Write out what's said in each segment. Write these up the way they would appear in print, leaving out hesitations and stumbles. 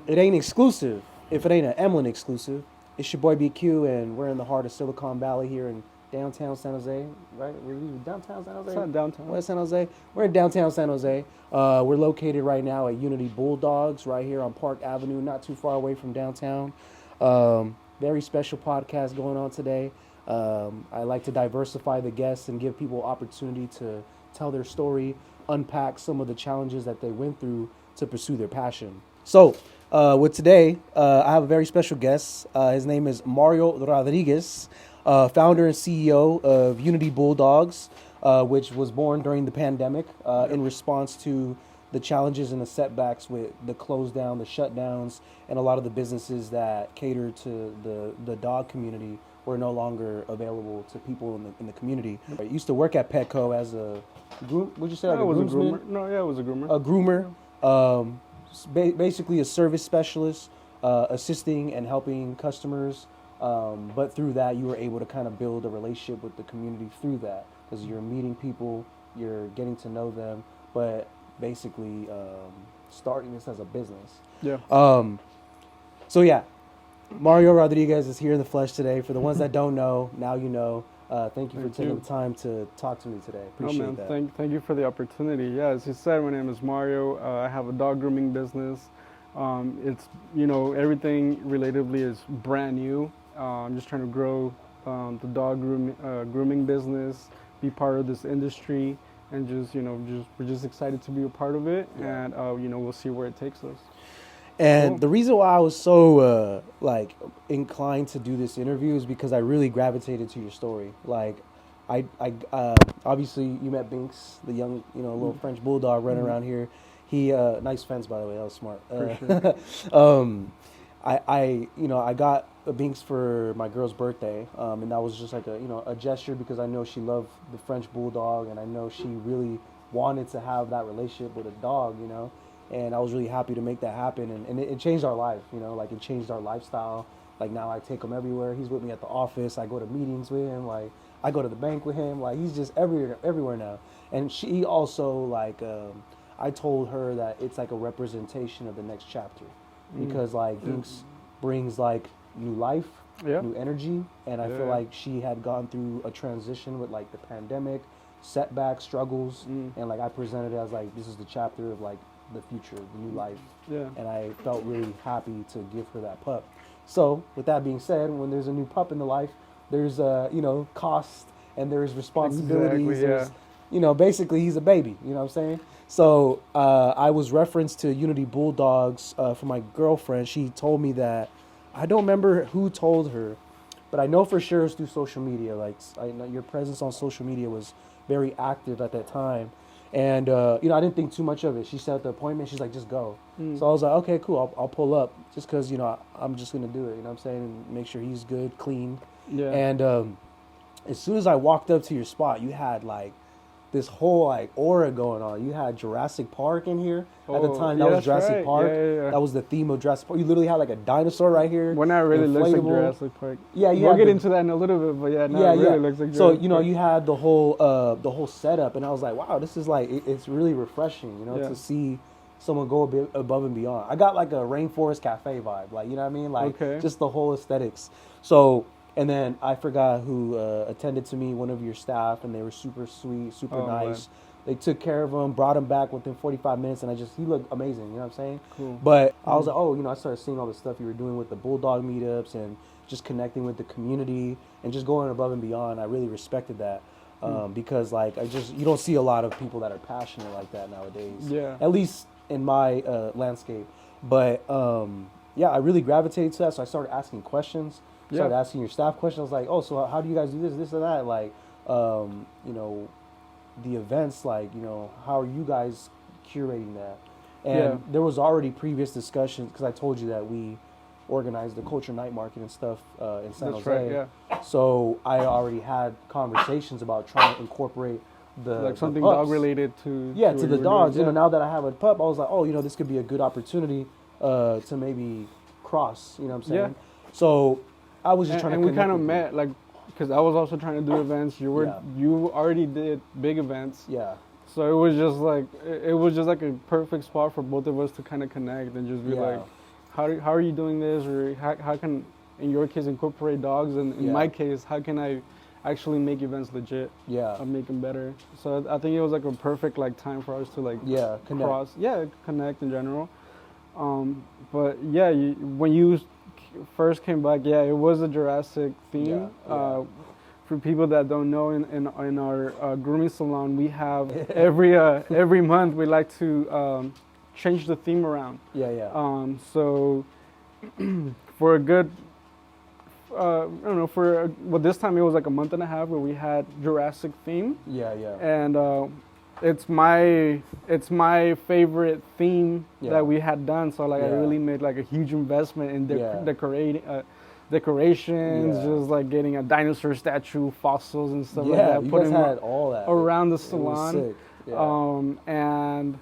It ain't exclusive if it ain't an EMLN exclusive. It's your boy BQ, and we're in the heart of Silicon Valley here in downtown San Jose, right? We're downtown San Jose? It's not downtown. West San Jose? We're in downtown San Jose. We're located right now at Unity Bulldogs right here on Park Avenue, not too far away from downtown. Very special podcast going on today. I like to diversify the guests and give people opportunity to tell their story, unpack some of the challenges that they went through to pursue their passion. So, with today, I have a very special guest. His name is Mario Rodriguez, founder and CEO of Unity Bulldogs, which was born during the pandemic in response to the challenges and the setbacks with the close down, the shutdowns, and a lot of the businesses that cater to the dog community were no longer available to people in the community. I used to work at Petco as a would you say like it was a groomsman? groomer. No, yeah, it was a groomer. A groomer. Basically a service specialist, assisting and helping customers. But through that, you were able to kind of build a relationship with the community through that, because you're meeting people, you're getting to know them, but basically starting this as a business. Yeah. So yeah, Mario Rodriguez is here in the flesh today. For the ones that don't know, now you know. Thank you for taking the time to talk to me today. Appreciate that. Thank you for the opportunity. Yeah, as you said, my name is Mario. I have a dog grooming business. It's, everything relatively is brand new. I'm just trying to grow the dog grooming business, be part of this industry, and we're just excited to be a part of it. Yeah. And we'll see where it takes us. And cool. The reason why I was so inclined to do this interview is because I really gravitated to your story. Like, I obviously you met Binks, the young little French bulldog running around here. He nice fence, by the way. That was smart. I got a Binks for my girl's birthday, and that was just like a gesture, because I know she loved the French bulldog, and I know she really wanted to have that relationship with a dog, And I was really happy to make that happen, and it changed our life, like it changed our lifestyle. Like now I take him everywhere. He's with me at the office. I go to meetings with him. Like I go to the bank with him. Like he's just everywhere now. And she also I told her that it's like a representation of the next chapter, because like Binks brings like new life, new energy, and I feel like she had gone through a transition with like the pandemic, setbacks, struggles, and like I presented it as like this is the chapter of like the future, the new life. Yeah. And I felt really happy to give her that pup. So with that being said, when there's a new pup in the life, there's cost and there's responsibilities. Exactly, There's, basically he's a baby, you know what I'm saying? So I was referenced to Unity Bulldogs from my girlfriend. She told me that, I don't remember who told her, but I know for sure it's through social media. Like your presence on social media was very active at that time. And, I didn't think too much of it. She set up the appointment. She's like, just go. So I was like, okay, cool. I'll pull up just because, I'm just going to do it. You know what I'm saying? And make sure he's good, clean. Yeah. And as soon as I walked up to your spot, you had like this whole like aura going on. You had Jurassic Park in here at the time. That was Jurassic Park. Yeah. That was the theme of Jurassic Park. You literally had like a dinosaur right here. Well, not really looks like Jurassic Park. Yeah, we'll get into that in a little bit, but it really looks like Jurassic Park. So you had the whole setup, and I was like, wow, this is like it's really refreshing, to see someone go a bit above and beyond. I got like a Rainforest Cafe vibe, like you know what I mean, like just the whole aesthetics. So. And then I forgot who attended to me, one of your staff, and they were super sweet, super nice. Man. They took care of him, brought him back within 45 minutes, and he looked amazing, you know what I'm saying? Cool. But I was like, I started seeing all the stuff you were doing with the Bulldog meetups and just connecting with the community and just going above and beyond. I really respected that because, like, you don't see a lot of people that are passionate like that nowadays. Yeah. At least in my landscape. But, I really gravitated to that, so I started asking questions. Started asking your staff questions. I was like, so how do you guys do this and that? Like, the events, like, how are you guys curating that? And there was already previous discussions, because I told you that we organized the Culture Night Market and stuff in San Jose. Right, yeah. So I already had conversations about trying to incorporate something the dog related to the dogs. Doing, now that I have a pup, I was like, this could be a good opportunity to maybe cross. You know what I'm saying? Yeah. So I was just trying to. And we kind of met, like, because I was also trying to do events. You already did big events. Yeah. So it was just like a perfect spot for both of us to kind of connect and just be like, how are you doing this, or how can, in your case, incorporate dogs, and in my case, how can I actually make events legit? Make them better. So I think it was like a perfect like time for us to like connect in general. But yeah, when you first came back, it was a Jurassic theme. For people that don't know, in our grooming salon, we have every month we like to change the theme around. So for a good, I don't know, this time it was like a month and a half where we had Jurassic theme. And it's my favorite theme that we had done. So like I really made like a huge investment in decorations, just like getting a dinosaur statue, fossils and stuff like that. You guys had all that around the salon. It was sick. And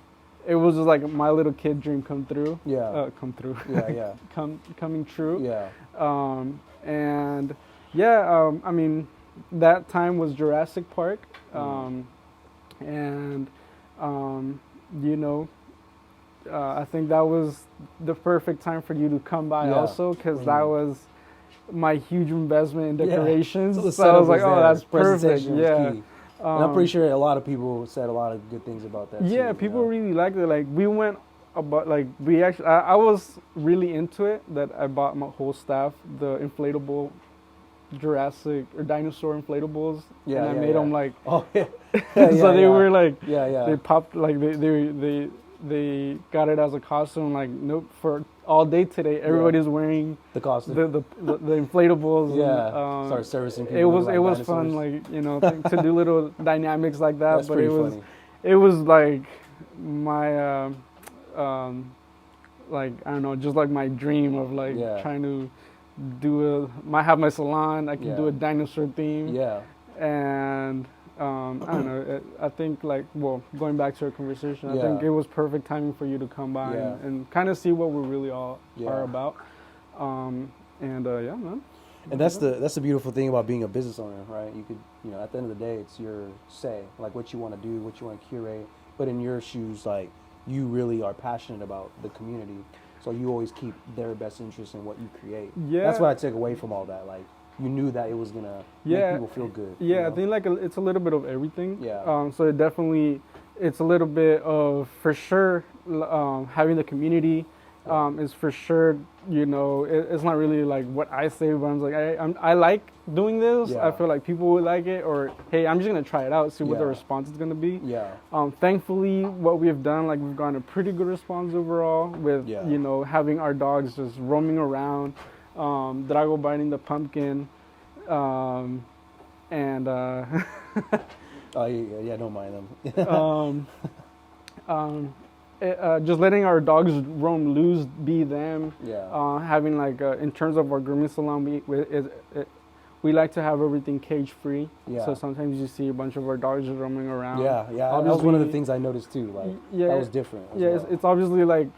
it was just like my little kid dream come true. Coming true. And I mean, that time was Jurassic Park. And I think that was the perfect time for you to come by also, because that was my huge investment in decorations. So I was like, oh, that's perfect. And I'm pretty sure a lot of people said a lot of good things about that too, people really liked it. Like we went about, like we actually, I was really into it, that I bought my whole staff the inflatable Jurassic or dinosaur inflatables, and I made them like, so they were like, they popped, like they got it as a costume. Like, nope, for all day today, everybody's wearing the costume, the inflatables. And, start servicing people. It was fun, like to do little dynamics like that. That's but funny. It was like my like, I don't know, just like my dream of like trying to have my salon. I can do a dinosaur theme. And I don't know. I think like, going back to our conversation, I think it was perfect timing for you to come by and kind of see what we really all are about. Man. And that's the beautiful thing about being a business owner, right? You could, at the end of the day, it's your say, like what you want to do, what you want to curate. But in your shoes, like, you really are passionate about the community. So you always keep their best interest in what you create. That's what I took away from all that. Like, you knew that it was going to make people feel good. I think like it's a little bit of everything. So it's a little bit of, for sure, having the community is for sure, it's not really like what I say, but I'm like, I like doing this. I feel like people would like it, or, hey, I'm just going to try it out, see what the response is going to be. Thankfully, what we've done, like, we've gotten a pretty good response overall with, having our dogs just roaming around, Drago biting the pumpkin, and don't mind them. Just letting our dogs roam loose, be them. Having like, in terms of our grooming salon, we like to have everything cage free. So sometimes you see a bunch of our dogs just roaming around. That was one of the things I noticed too. Like, that was different. It's obviously like,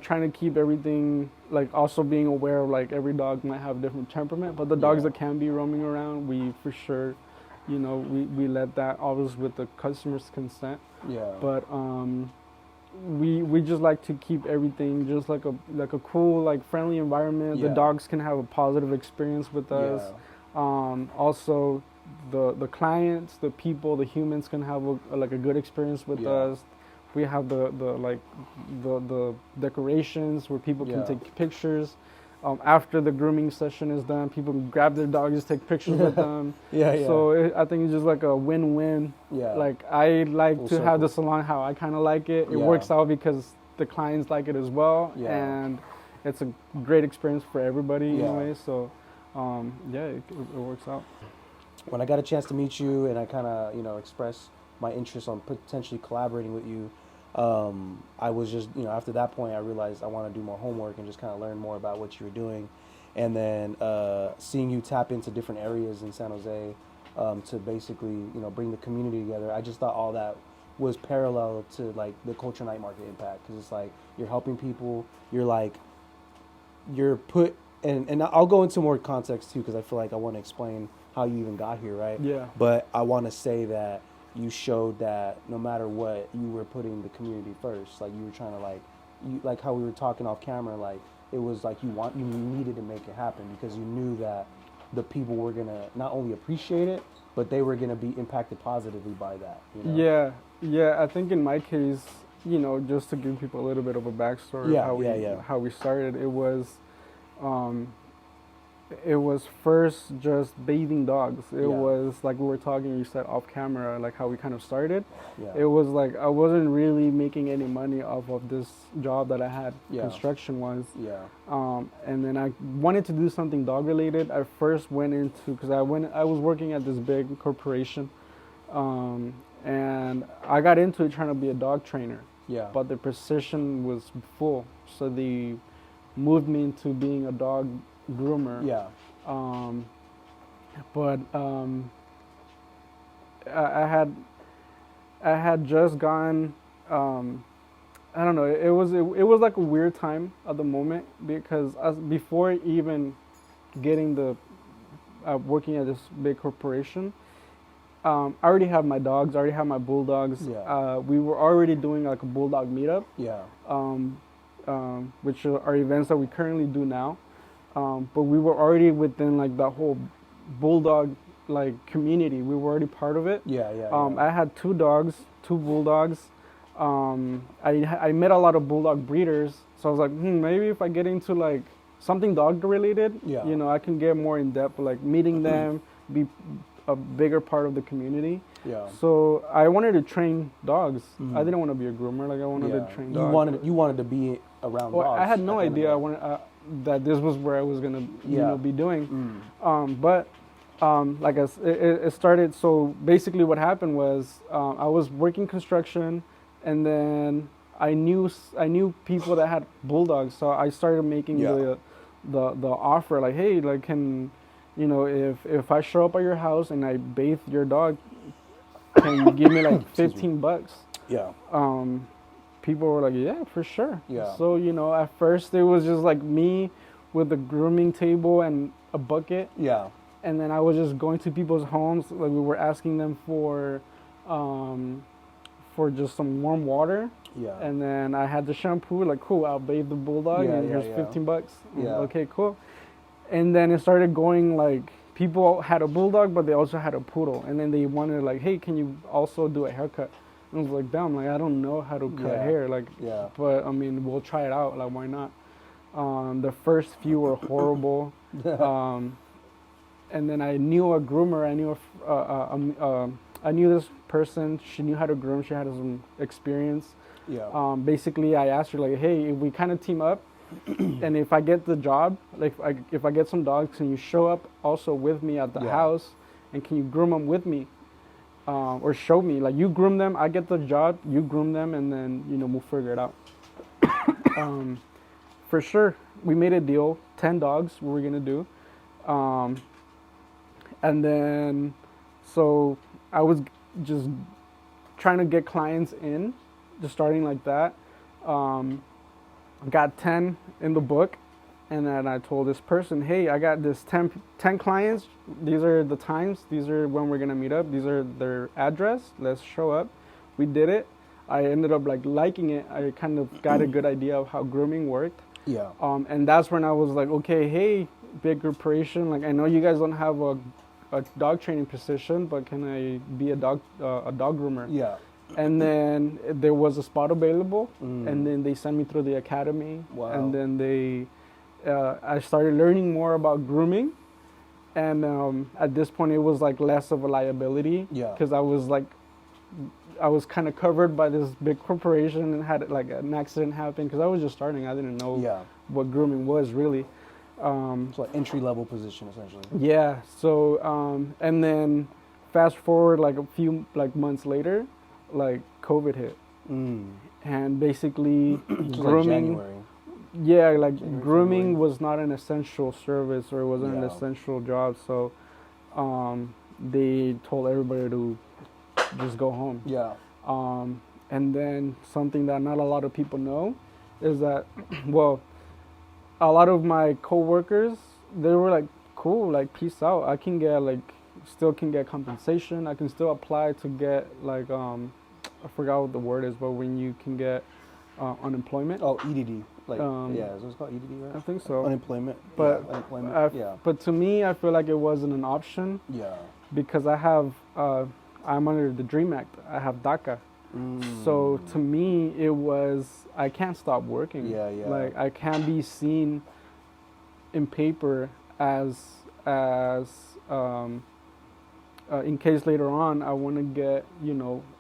trying to keep everything, like, also being aware of like every dog might have a different temperament, but the dogs that can be roaming around, we for sure, we let that always with the customer's consent. But we just like to keep everything just like a cool, like, friendly environment. The dogs can have a positive experience with us. Also, the clients, the people, the humans can have a good experience with us. We have the decorations where people can take pictures. After the grooming session is done, people can grab their dogs, take pictures with them. So I think it's just like a win-win. Like, I like to have the salon how I kind of like it. It works out because the clients like it as well, and it's a great experience for everybody in a way. So it works out. When I got a chance to meet you and I kind of express my interest on potentially collaborating with you, I was just, after that point, I realized I want to do more homework and just kind of learn more about what you were doing. And then seeing you tap into different areas in San Jose to basically, bring the community together, I just thought all that was parallel to, like, the Culture Night Market impact. Because it's like, you're helping people, you're put, and I'll go into more context too, because I feel like I want to explain how you even got here, right? But I want to say that you showed that no matter what, you were putting the community first. Like, you were trying to, like how we were talking off camera, like, it was like you needed to make it happen because you knew that the people were gonna not only appreciate it, but they were gonna be impacted positively by that. You know? Yeah. I think in my case, just to give people a little bit of a backstory of how we started, um, it was first just bathing dogs. It was like we were talking, you said off camera, like how we kind of started. Yeah. It was like I wasn't really making any money off of this job that I had, construction wise. Yeah. And then I wanted to do something dog related. I first went into, because I was working at this big corporation, and I got into it trying to be a dog trainer. Yeah. But the position was full, so they moved me into being a dog groomer. Yeah. But I had just gone. I don't know. It was like a weird time at the moment because before even getting working at this big corporation, I already have my dogs. I already have my bulldogs. Yeah. We were already doing like a bulldog meetup. Yeah. Which are events that we currently do now. But we were already within like that whole bulldog like community. We were already part of it. Yeah. I had 2 dogs, 2 bulldogs. I met a lot of bulldog breeders, so I was like, maybe if I get into like something dog related, I can get more in depth, like meeting them, be a bigger part of the community. Yeah. So I wanted to train dogs. I didn't want to be a groomer. Like I wanted to train dogs. You wanted to be around dogs. I had no idea. I wanted that this was where I was gonna be doing. But like it started. So basically, what happened was I was working construction, and then I knew people that had bulldogs. So I started making the offer, like, hey, like can if I show up at your house and I bathe your dog, can you give me like $15? Yeah. People were like, yeah, for sure. Yeah. So, at first it was just like me with a grooming table and a bucket. Yeah. And then I was just going to people's homes. Like we were asking them for just some warm water. Yeah. And then I had the shampoo, like, cool, I'll bathe the bulldog and here's $15. Yeah. Okay, cool. And then it started going like, people had a bulldog, but they also had a poodle. And then they wanted like, hey, can you also do a haircut? And I was like, damn, like I don't know how to cut hair, like, but I mean, we'll try it out, like, why not? The first few were horrible, and then I knew a groomer. I knew this person. She knew how to groom. She had some experience. Yeah. Basically, I asked her like, hey, if we kind of team up, and if I get the job, like, if I get some dogs, can you show up also with me at the house, and can you groom them with me? Or show me, like, you groom them, I get the job, you groom them, and then, we'll figure it out. For sure, we made a deal, 10 dogs we were gonna do. And then, so I was just trying to get clients in, just starting like that. Got 10 in the book. And then I told this person, hey, I got this 10 clients. These are the times. These are when we're going to meet up. These are their address. Let's show up. We did it. I ended up liking it. I kind of got a good idea of how grooming worked. Yeah. And that's when I was like, okay, hey, big corporation. Like, I know you guys don't have a dog training position, but can I be a dog groomer? Yeah. And then there was a spot available. And then they sent me through the academy. Wow. And then I started learning more about grooming, and at this point it was like less of a liability, because I was kind of covered by this big corporation and had like an accident happen because I was just starting. I didn't know what grooming was really. So like entry level position essentially. Yeah. So and then fast forward like a few months later, like COVID hit, and basically grooming. Like January. Yeah, like grooming was not an essential service, or it wasn't an essential job, so they told everybody to just go home. Yeah. And then something that not a lot of people know is that, well, a lot of my coworkers, they were like, cool, like, peace out. I can get still can get compensation. I can still apply to get I forgot what the word is, but when you can get unemployment. Oh, EDD. Like, yeah, is it called EDD, right? I think so. Unemployment. But yeah, unemployment. but to me, I feel like it wasn't an option. Yeah. Because I'm under the Dream Act. I have DACA. So to me, it was, I can't stop working. Yeah. Like, I can't be seen in paper as in case later on I want to get,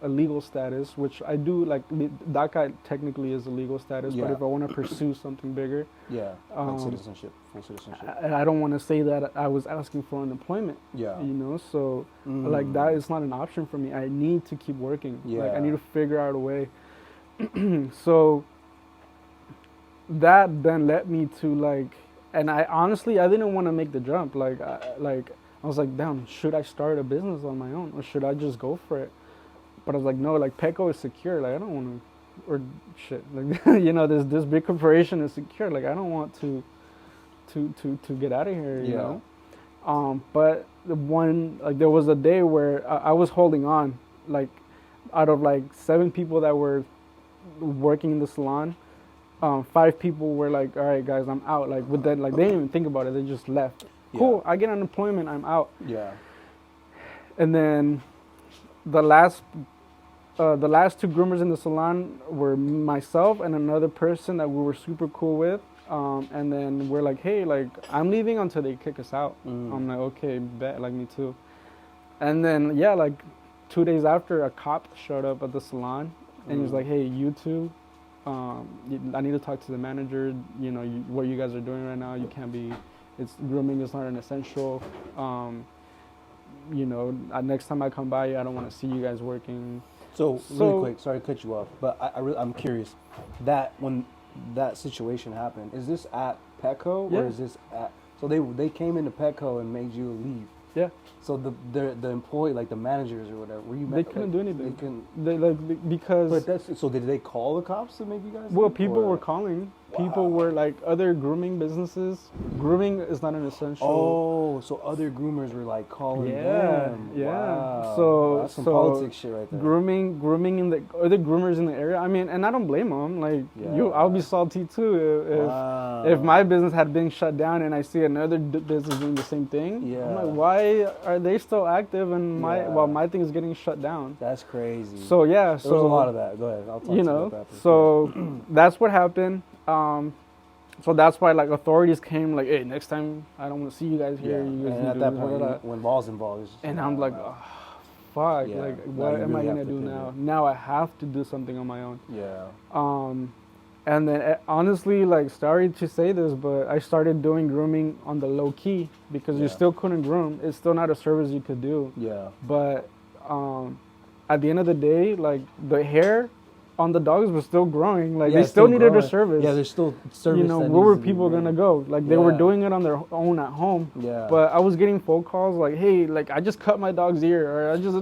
a legal status, which I do. Like, DACA technically is a legal status, but if I want to pursue something bigger, like citizenship, full citizenship. I don't want to say that I was asking for unemployment. So like, that is not an option for me. I need to keep working. Like, I need to figure out a way. So that then led me to, like, and I honestly, I didn't want to make the jump. I was like, damn, should I start a business on my own, or should I just go for it? But I was like, no, like, Petco is secure. Like, I don't want to, or shit, like, this big corporation is secure. Like, I don't want to get out of here, you know. But there was a day where I was holding on. Like, out of like 7 people that were working in the salon, 5 people were like, all right, guys, I'm out. Like, with that, like, they didn't even think about it. They just left. Cool, I get unemployment, I'm out. Yeah. And then the last 2 groomers in the salon were myself and another person that we were super cool with. And then we're like, hey, like, I'm leaving until they kick us out. I'm like, okay, bet, like, me too. And then, like, 2 days after, a cop showed up at the salon, and he was like, hey, you two, I need to talk to the manager. What you guys are doing right now, you can't be. Grooming is not an essential. Next time I come by, I don't want to see you guys working. So really quick, sorry to cut you off, but I'm curious that when that situation happened, is this at Petco or is this at? So they came into Petco and made you leave. Yeah. So the employee, like the managers or whatever, were you? They couldn't do anything. They couldn't. Because. But so did they call the cops to make you guys? Well, people were calling. Wow. People were like other grooming businesses. Grooming is not an essential. Oh, so other groomers were like calling them. Yeah. Wow. So that's some politics shit right there. Grooming in the other groomers in the area. I mean, and I don't blame them. Like I'll be salty too if my business had been shut down and I see another business doing the same thing. Yeah. I'm like, why are they still active and while my thing is getting shut down? That's crazy. So there was a lot of that. Go ahead. I'll talk to you about that. So that's what happened. So that's why, like, authorities came, like, hey, next time I don't want to see you guys here. You guys and at that point, when law's involved, and I'm like, oh, fuck, like, what am I gonna do now? Now I have to do something on my own. Yeah. And then honestly, like, sorry to say this, but I started doing grooming on the low key because you still couldn't groom. It's still not a service you could do. Yeah. But at the end of the day, like, the hair on the dogs was still growing. Like, they still needed a service. Yeah, there's still service. Where were people gonna go? Like, they were doing it on their own at home. Yeah. But I was getting phone calls like, hey, like, I just cut my dog's ear, or I just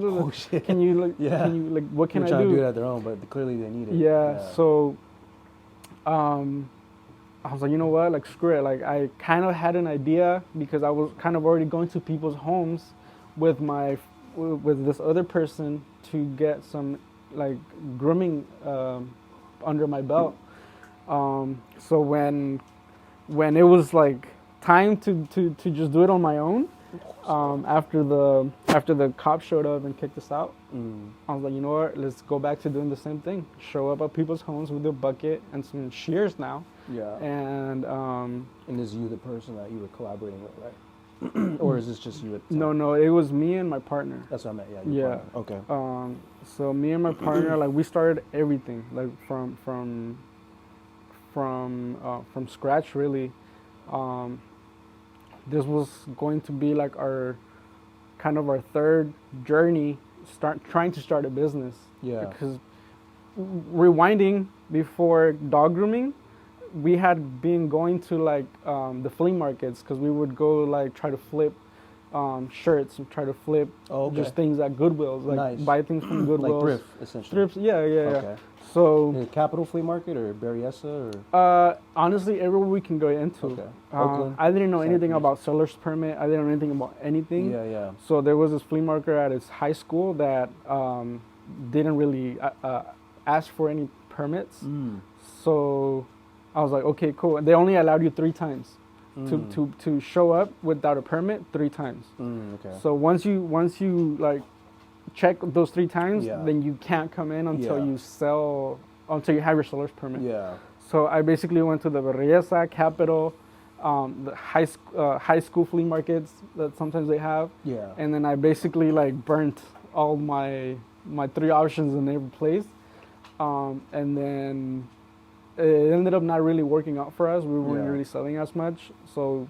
can you like what can I do? Trying to do it at their own, but clearly they need it. Yeah. So I was like, you know what? Like, screw it. Like, I kind of had an idea because I was kind of already going to people's homes with this other person to get some, like, grooming under my belt. So when it was like time to just do it on my own, after the cop showed up and kicked us out, I was like, you know what, let's go back to doing the same thing. Show up at people's homes with a bucket and some shears now. Yeah. And is you the person that you were collaborating with, right? Or is this just you? No, it was me and my partner. That's what I meant. Yeah. Partner. Okay. So me and my partner, like, we started everything, like, from scratch, really. This was going to be like our third journey, trying to start a business. Yeah. Because rewinding before dog grooming, we had been going to, like, the flea markets, because we would go, like, try to flip shirts and try to flip just things at Goodwills, like buy things from Goodwills. Like thrift, essentially. Thrifts, yeah. So Capital Flea Market or Berryessa or? Honestly, everywhere we can go into. Okay. Oakland, I didn't know anything about seller's permit. I didn't know anything about anything. Yeah. So there was this flea market at his high school that didn't really ask for any permits. So I was like, okay, cool. And they only allowed you 3 times to show up without a permit 3 times. Okay. So once you like check those 3 times, Yeah. then you can't come in until until you have your seller's permit. Yeah. So I basically went to the Berryessa, Capital, the high school flea markets that sometimes they have. Yeah. And then I basically like burnt all my 3 options in every place. And then it ended up not really working out for us. We weren't really selling as much. So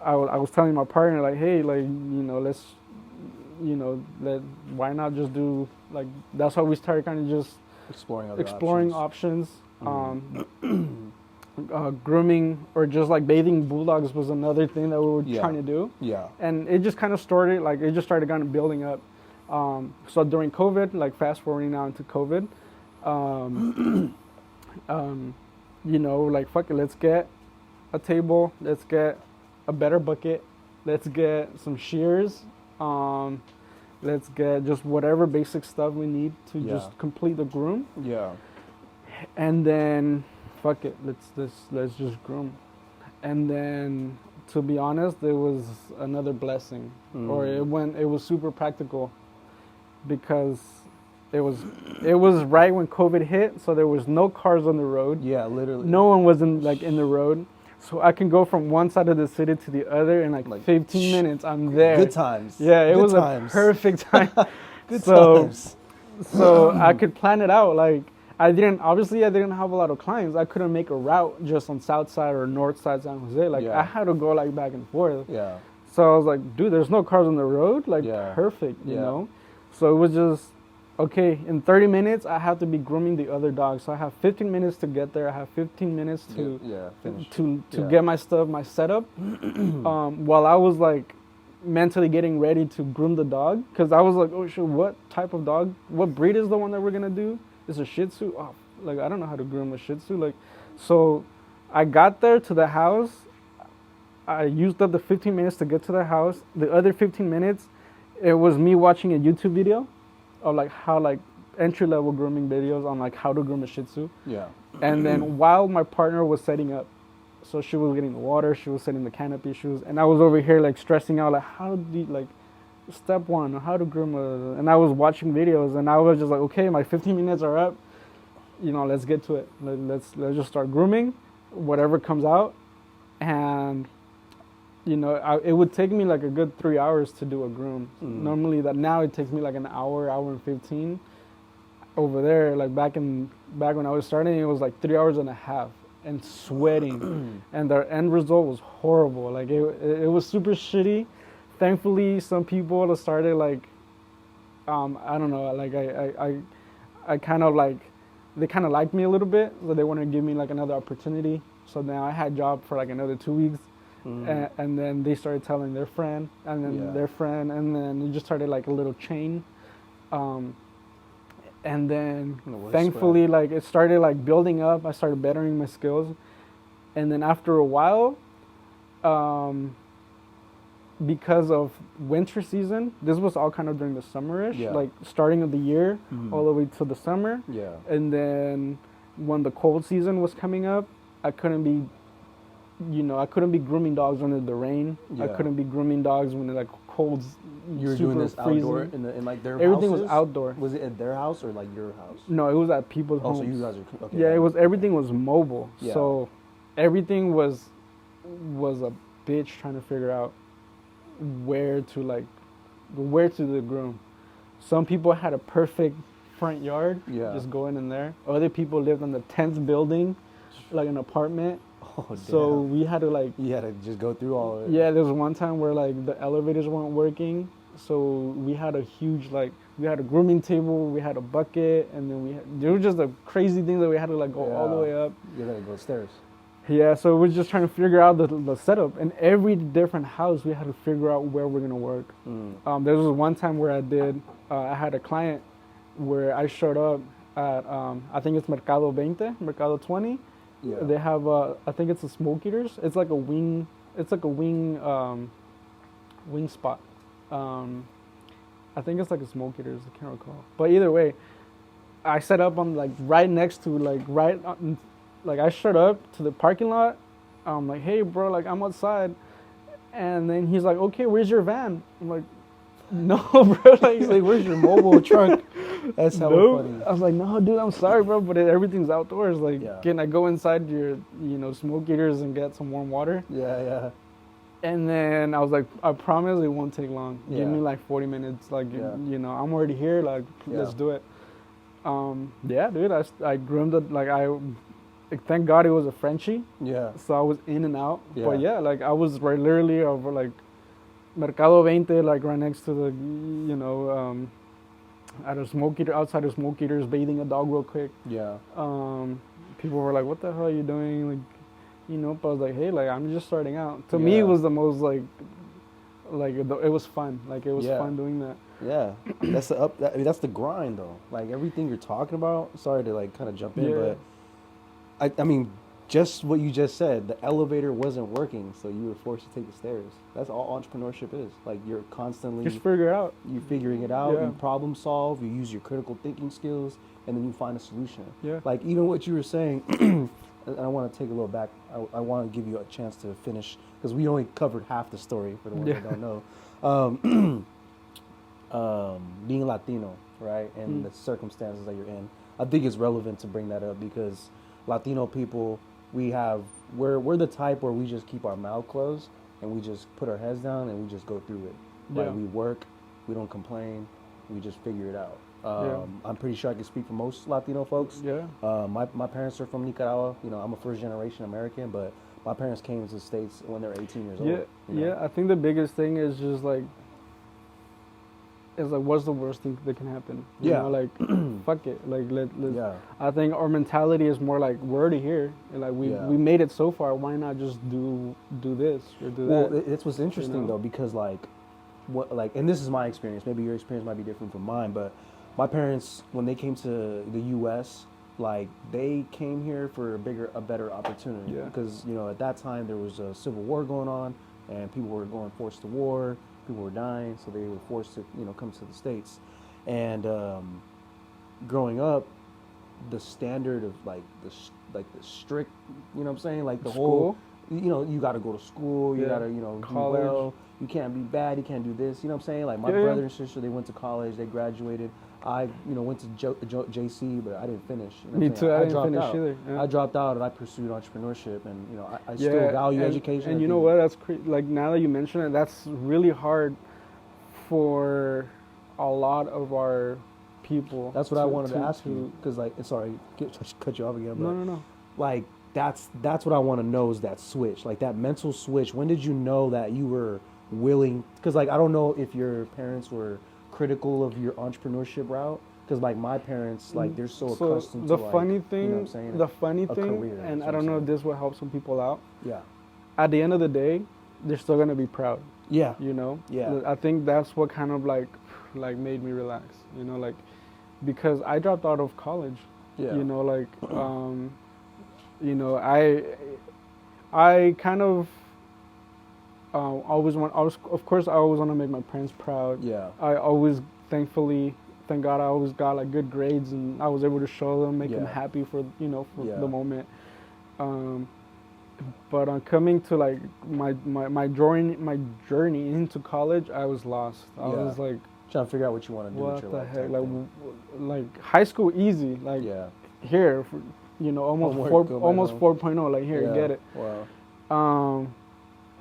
I was telling my partner, like, hey, like, let's, why not just do, like, that's how we started kind of just exploring options. Grooming or just like bathing bulldogs was another thing that we were trying to do. Yeah. And it just kind of started, kind of building up. So during COVID, like fast forwarding now into COVID, like, fuck it, let's get a table, let's get a better bucket, let's get some shears, let's get just whatever basic stuff we need to just complete the groom. Yeah. And then, fuck it, let's just groom. And then, to be honest, it was another blessing, or it was super practical, because it was right when COVID hit, so there was no cars on the road. Yeah, literally. No one was in the road, so I can go from one side of the city to the other in like 15 minutes. I'm there. Good times. Yeah, it was a perfect time. Good times. So I could plan it out. Like, I didn't have a lot of clients. I couldn't make a route just on south side or north side San Jose. Like, I had to go like back and forth. Yeah. So I was like, dude, there's no cars on the road. Like, perfect, you know? So it was just, okay, in 30 minutes, I have to be grooming the other dog. So I have 15 minutes to get there. I have 15 minutes to get my setup. While I was like mentally getting ready to groom the dog. Because I was like, oh shit, what type of dog? What breed is the one that we're going to do? It's a Shih Tzu. Oh, like, I don't know how to groom a Shih Tzu. Like, so I got there to the house. I used up the 15 minutes to get to the house. The other 15 minutes, it was me watching a YouTube video of like how like entry-level grooming videos on like how to groom a Shih Tzu. Yeah. And then while my partner was setting up, so she was getting the water, she was setting the canopy, and I was over here like stressing out like how do you, like step 1, how to groom and I was watching videos and I was just like, okay, my 15 minutes are up, let's get to it. Let's just start grooming, whatever comes out. And it would take me like a good 3 hours to do a groom. Normally now it takes me like an hour and 15. Over there, like back when I was starting, it was like 3 hours and a half and sweating. And the end result was horrible. Like it was super shitty. Thankfully, some people started like, I don't know, like I kind of like, they kind of liked me a little bit. So they wanted to give me like another opportunity. So now I had a job for like another 2 weeks. And then they started telling their friend, and then their friend, and then it just started like a little chain. And then thankfully, like it started like building up. I started bettering my skills. And then after a while, because of winter season, this was all kind of during the summerish, like starting of the year all the way to the summer. Yeah. And then when the cold season was coming up, I couldn't be grooming dogs under the rain. I couldn't be grooming dogs when like cold's You were doing this freezing. Outdoor in like their Everything houses? was outdoor. Was it at their house or like your house? No, it was at people's homes. So you guys are okay. Yeah, it was everything was mobile. Yeah. So everything was a bitch trying to figure out where to do the groom. Some people had a perfect front yard, just going in there. Other people lived in the 10th building, like an apartment. Oh, damn. So we had to like... You had to just go through all of it. Yeah, there was one time where like the elevators weren't working. So we had a huge we had a grooming table, we had a bucket, and then there were just the crazy things that we had to like go all the way up. You gotta go upstairs. Yeah, so we're just trying to figure out the setup. And every different house, we had to figure out where we're gonna work. There was one time where I had a client where I showed up at, I think it's Mercado 20. Yeah. They have, I think it's a smoke eaters. It's like a wing spot. I think it's like a smoke eaters, I can't recall. But either way, I set up on like right next to like right like I showed up to the parking lot. I'm like, hey, bro, like I'm outside, and then he's like, okay, where's your van? I'm like, no, bro. Like, He's like, where's your mobile truck? That's hella no. funny. I was like, no, dude, I'm sorry, bro, but everything's outdoors. Like, Yeah. can I go inside your, smoke eaters and get some warm water? Yeah. And then I was like, I promise it won't take long. Give Yeah. me like 40 minutes. Like, Yeah. I'm already here. Like, let's Yeah. do it. Yeah, dude, I groomed it. Like, thank God it was a Frenchie. Yeah. So I was in and out. Yeah. But yeah, like, I was right literally over like Mercado 20, like right next to the, at a smoke eater, outside of smoke eaters, bathing a dog real quick. Yeah. People were like, what the hell are you doing? Like, but I was like, hey, like, I'm just starting out. To me, Yeah. it was the most, like it was fun. Like, it was Yeah. fun doing that. Yeah. That's the grind though. Like everything you're talking about. Sorry to like kind of jump in, Yeah. but I mean, just what you just said. The elevator wasn't working, so you were forced to take the stairs. That's all entrepreneurship is. Like you're constantly Just figure it out. you figuring it out. Yeah. You problem solve. You use your critical thinking skills, and then you find a solution. Yeah. Like even what you were saying. And I want to take a little back. I want to give you a chance to finish because we only covered half the story for the ones that don't know. Being Latino, right, and the circumstances that you're in, I think it's relevant to bring that up because Latino people, we're the type where we just keep our mouth closed and we just put our heads down and we just go through it. Like Yeah. we work, we don't complain, we just figure it out. I'm pretty sure I can speak for most Latino folks. Yeah. My parents are from Nicaragua. I'm a first generation American, but my parents came to the States when they were 18 years old. Yeah. Yeah. I think the biggest thing is just like, what's the worst thing that can happen? You Yeah. know, like, fuck it. Like, let's. Yeah. I think our mentality is more like, we're already here. And like, we made it so far. Why not just do this or do Well, that? it's what's interesting though, because and this is my experience. Maybe your experience might be different from mine, but my parents, when they came to the U.S., like they came here for a better opportunity. Yeah. Because at that time there was a civil war going on, and people were going forced to war. People were dying, so they were forced to come to the States. And growing up, the standard of like the strict, what I'm saying, like the School? whole, you got to go to school, you Yeah. got to do College. well, you can't be bad, you can't do this, what I'm saying. Like my Yeah, yeah. brother and sister, they went to college, they graduated. I went to JC, but I didn't finish. You know what Me I'm too. saying? I didn't dropped finish out. either. Yeah. I dropped out and I pursued entrepreneurship, and I still value education. And you know what? That's like, now that you mention it, that's really hard for a lot of our people. That's what I wanted to ask you, because sorry, cut you off again. But No. Like that's what I want to know is that switch, like that mental switch. When did you know that you were willing? Because like I don't know if your parents were critical of your entrepreneurship route, because like my parents, like they're so accustomed the to funny like, thing, you know what I'm saying, the funny a thing, career, and that's I don't what know I'm if this will help some people out. Yeah. At the end of the day, they're still gonna be proud. Yeah. Yeah. I think that's what kind of like made me relax. Like, because I dropped out of college. Yeah. Like, I kind of always want. Of course, I always want to make my parents proud. Yeah. I always, thank God, I always got like good grades, and I was able to show them, make them happy for the moment. But on coming to like my journey into college, I was lost. I was like trying to figure out what you want to do with what your the life. heck, type like high school easy, like here, almost Homework, go back almost home. 4.0, like here, Yeah. get it. Wow.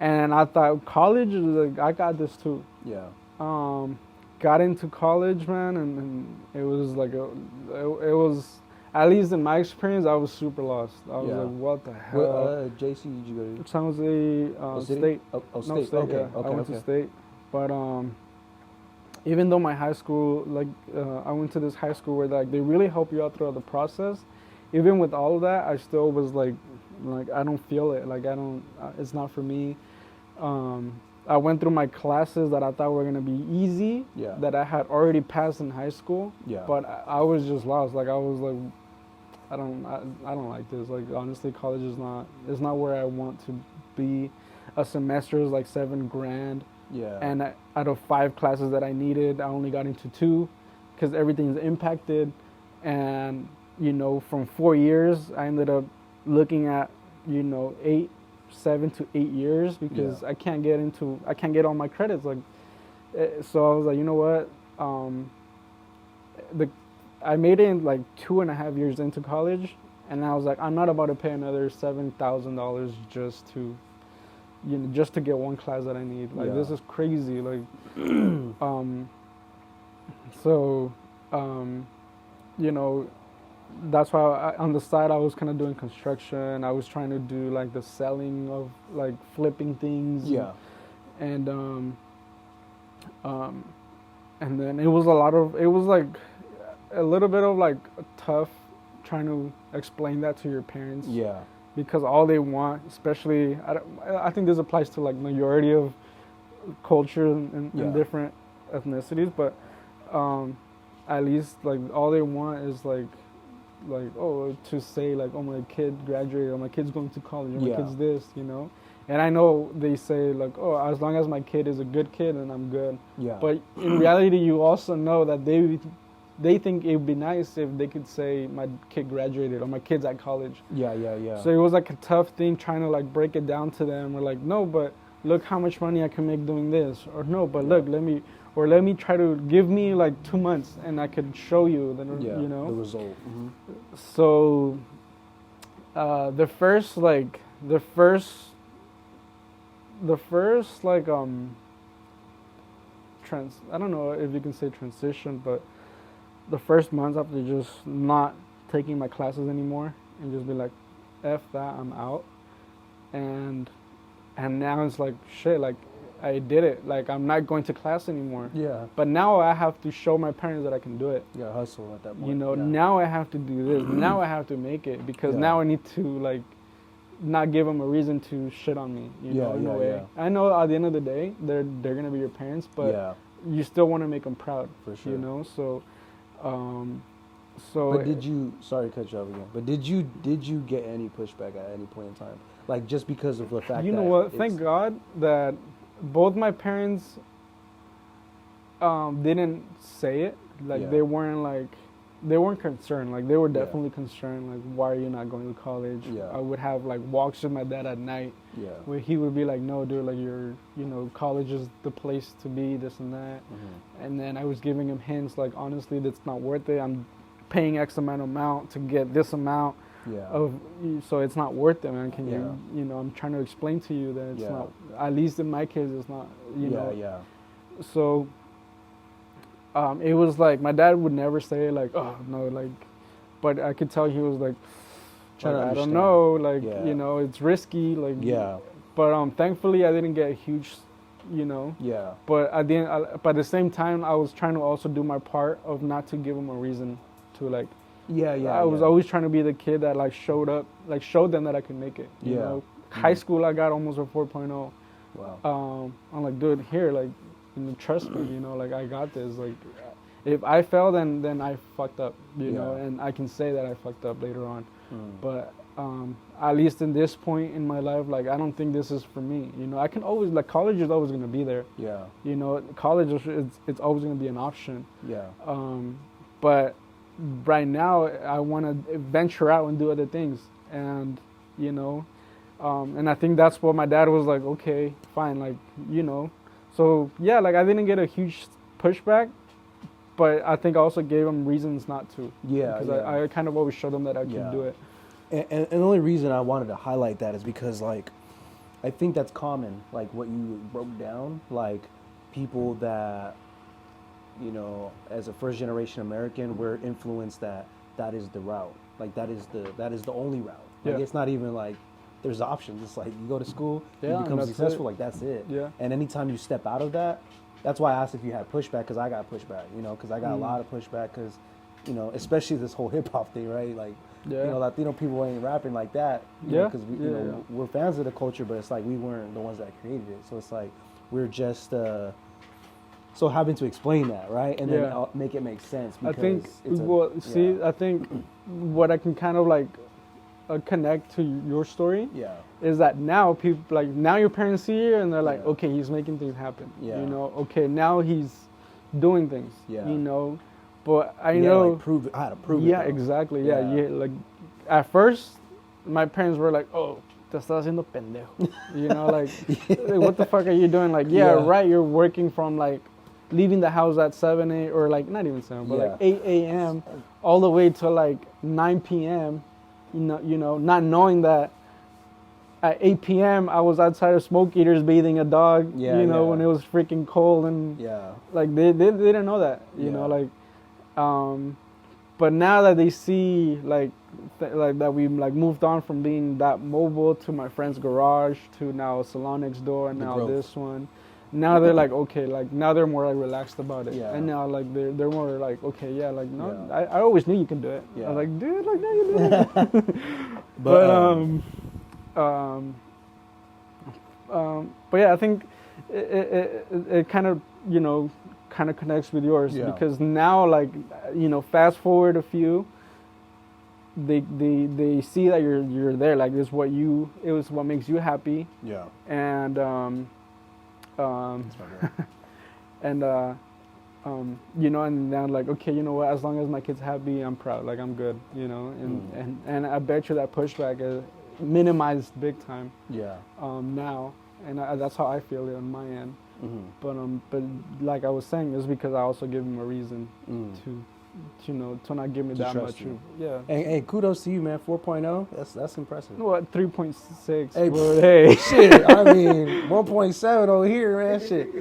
And I thought college, like I got this too. Yeah. Got into college, man, and it was like it was, at least in my experience, I was super lost. I was like, what the hell? What JC did you go to? San Jose State? State. Oh, State. No, State, Okay. yeah. Okay. I went to State. But even though my high school, like, I went to this high school where like they really help you out throughout the process. Even with all of that, I still was like I don't feel it. Like I don't. It's not for me. I went through my classes that I thought were gonna be easy. Yeah. That I had already passed in high school. Yeah. But I was just lost. Like I was like, I don't like this. Like honestly, college is not where I want to be. A semester is like $7,000. Yeah. And out of 5 classes that I needed, I only got into 2 because everything's impacted. And from 4 years, I ended up looking at, 7 to 8 years because I can't get all my credits. Like, so I was like, you know what? I made it in like 2.5 years into college, and I was like, I'm not about to pay another $7,000 just to get one class that I need. Like, this is crazy. Like, so, that's why on the side I was kind of doing construction. I was trying to do like the selling of like flipping things. Yeah. And and then it was like a little bit of like tough trying to explain that to your parents. Yeah. Because all they want, especially, I think this applies to like majority of culture and different ethnicities, but at least like all they want is like to say like, oh, my kid graduated, or my kid's going to college, or my kid's this, And I know they say like, oh, as long as my kid is a good kid, then I'm good. Yeah. But in reality, you also know that they think it would be nice if they could say my kid graduated or my kid's at college. Yeah. So it was like a tough thing trying to like break it down to them. We're like, no, but look how much money I can make doing this. Or no, but look, let me try to give me like 2 months and I could show you the result. Mm-hmm. So the first like I don't know if you can say transition, but the first months after just not taking my classes anymore and just be like, F that, I'm out. And now it's like, shit, like I did it. Like I'm not going to class anymore. Yeah. But now I have to show my parents that I can do it. You gotta hustle at that point. Now I have to do this. Now I have to make it because now I need to like not give them a reason to shit on me. In a way. I know at the end of the day, they're gonna be your parents, but you still want to make them proud. For sure. So. But did you? Sorry to cut you off again. But did you get any pushback at any point in time? Like just because of the fact. You know what? Thank God that both my parents didn't say it. Like they weren't concerned. Like they were definitely concerned. Like, why are you not going to college? Yeah. I would have like walks with my dad at night. Yeah. Where he would be like, no, dude, like college is the place to be, this and that. Mm-hmm. And then I was giving him hints like, honestly, that's not worth it. I'm paying X amount to get this amount. So it's not worth it, man. Can you, I'm trying to explain to you that it's not, at least in my case, it's not, So it was like, my dad would never say like, oh, no, like, but I could tell he was like, I don't know, like, it's risky, like, but thankfully I didn't get a huge, but at the same time, I was trying to also do my part of not to give him a reason to like, I was always trying to be the kid that like showed them that I could make it. You know, high school I got almost a 4.0. Wow. I'm like, dude, here, like, trust me, like I got this. Like, if I fail, then I fucked up, you know, and I can say that I fucked up later on. But at least in this point in my life, like, I don't think this is for me. I can always, like, college is always gonna be there. Yeah. College it's always gonna be an option. Yeah. But right now I want to venture out and do other things, and and I think that's what my dad was like, okay, fine, like, so yeah, like I didn't get a huge pushback, but I think I also gave him reasons not to. Because I kind of always showed them that I could do it. And the only reason I wanted to highlight that is because, like, I think that's common, like what you broke down, like people that, as a first generation American, we're influenced that is the route. Like that is the only route. Like it's not even like there's options. It's like you go to school, you become successful, like that's it. Yeah. And anytime you step out of that, that's why I asked if you had pushback, because I got pushback, because I got a lot of pushback, because, especially this whole hip hop thing, right? Like, Latino people ain't rapping like that, because we're fans of the culture, but it's like we weren't the ones that created it. So it's like we're just so having to explain that, right? And then make it make sense. Because I think what I can kind of like connect to your story is that now people, like, now your parents see you and they're like, okay, he's making things happen. Okay, now he's doing things. But I know, like I had to prove it. Yeah, exactly. Yeah, like at first my parents were like, oh, te estás haciendo pendejo. You know, like, what the fuck are you doing? Like, yeah, right, you're working from, like, leaving the house at 7, 8, or, like, not even 7, but, like, 8 a.m. all the way to, like, 9 p.m., you know, not knowing that at 8 p.m. I was outside of Smoke Eaters bathing a dog, you know, when it was freaking cold, and, like, they didn't know that, you know, like, but now that they see, like that we like moved on from being that mobile to my friend's garage to now a salon next door and now this one, now they're like, okay, like now they're more like relaxed about it, and now like they're more like, okay, yeah, like no, I always knew you can do it. I was like, dude, like now you do it. But yeah, I think it kind of, you know, kind of connects with yours, because now, like, you know, fast forward a few, they see that you're there, like it was what makes you happy, and and you know, and now like, okay, you know what, as long as my kid's happy, I'm proud, like I'm good, you know, and I bet you that pushback is minimized big time now, and that's how I feel it on my end. But like I was saying, it's because I also give him a reason to, you know, to not give me that much. Hey, kudos to you, man. 4.0. That's impressive. What, 3.6? Hey, shit. I mean, 1.7 over here, man. Shit.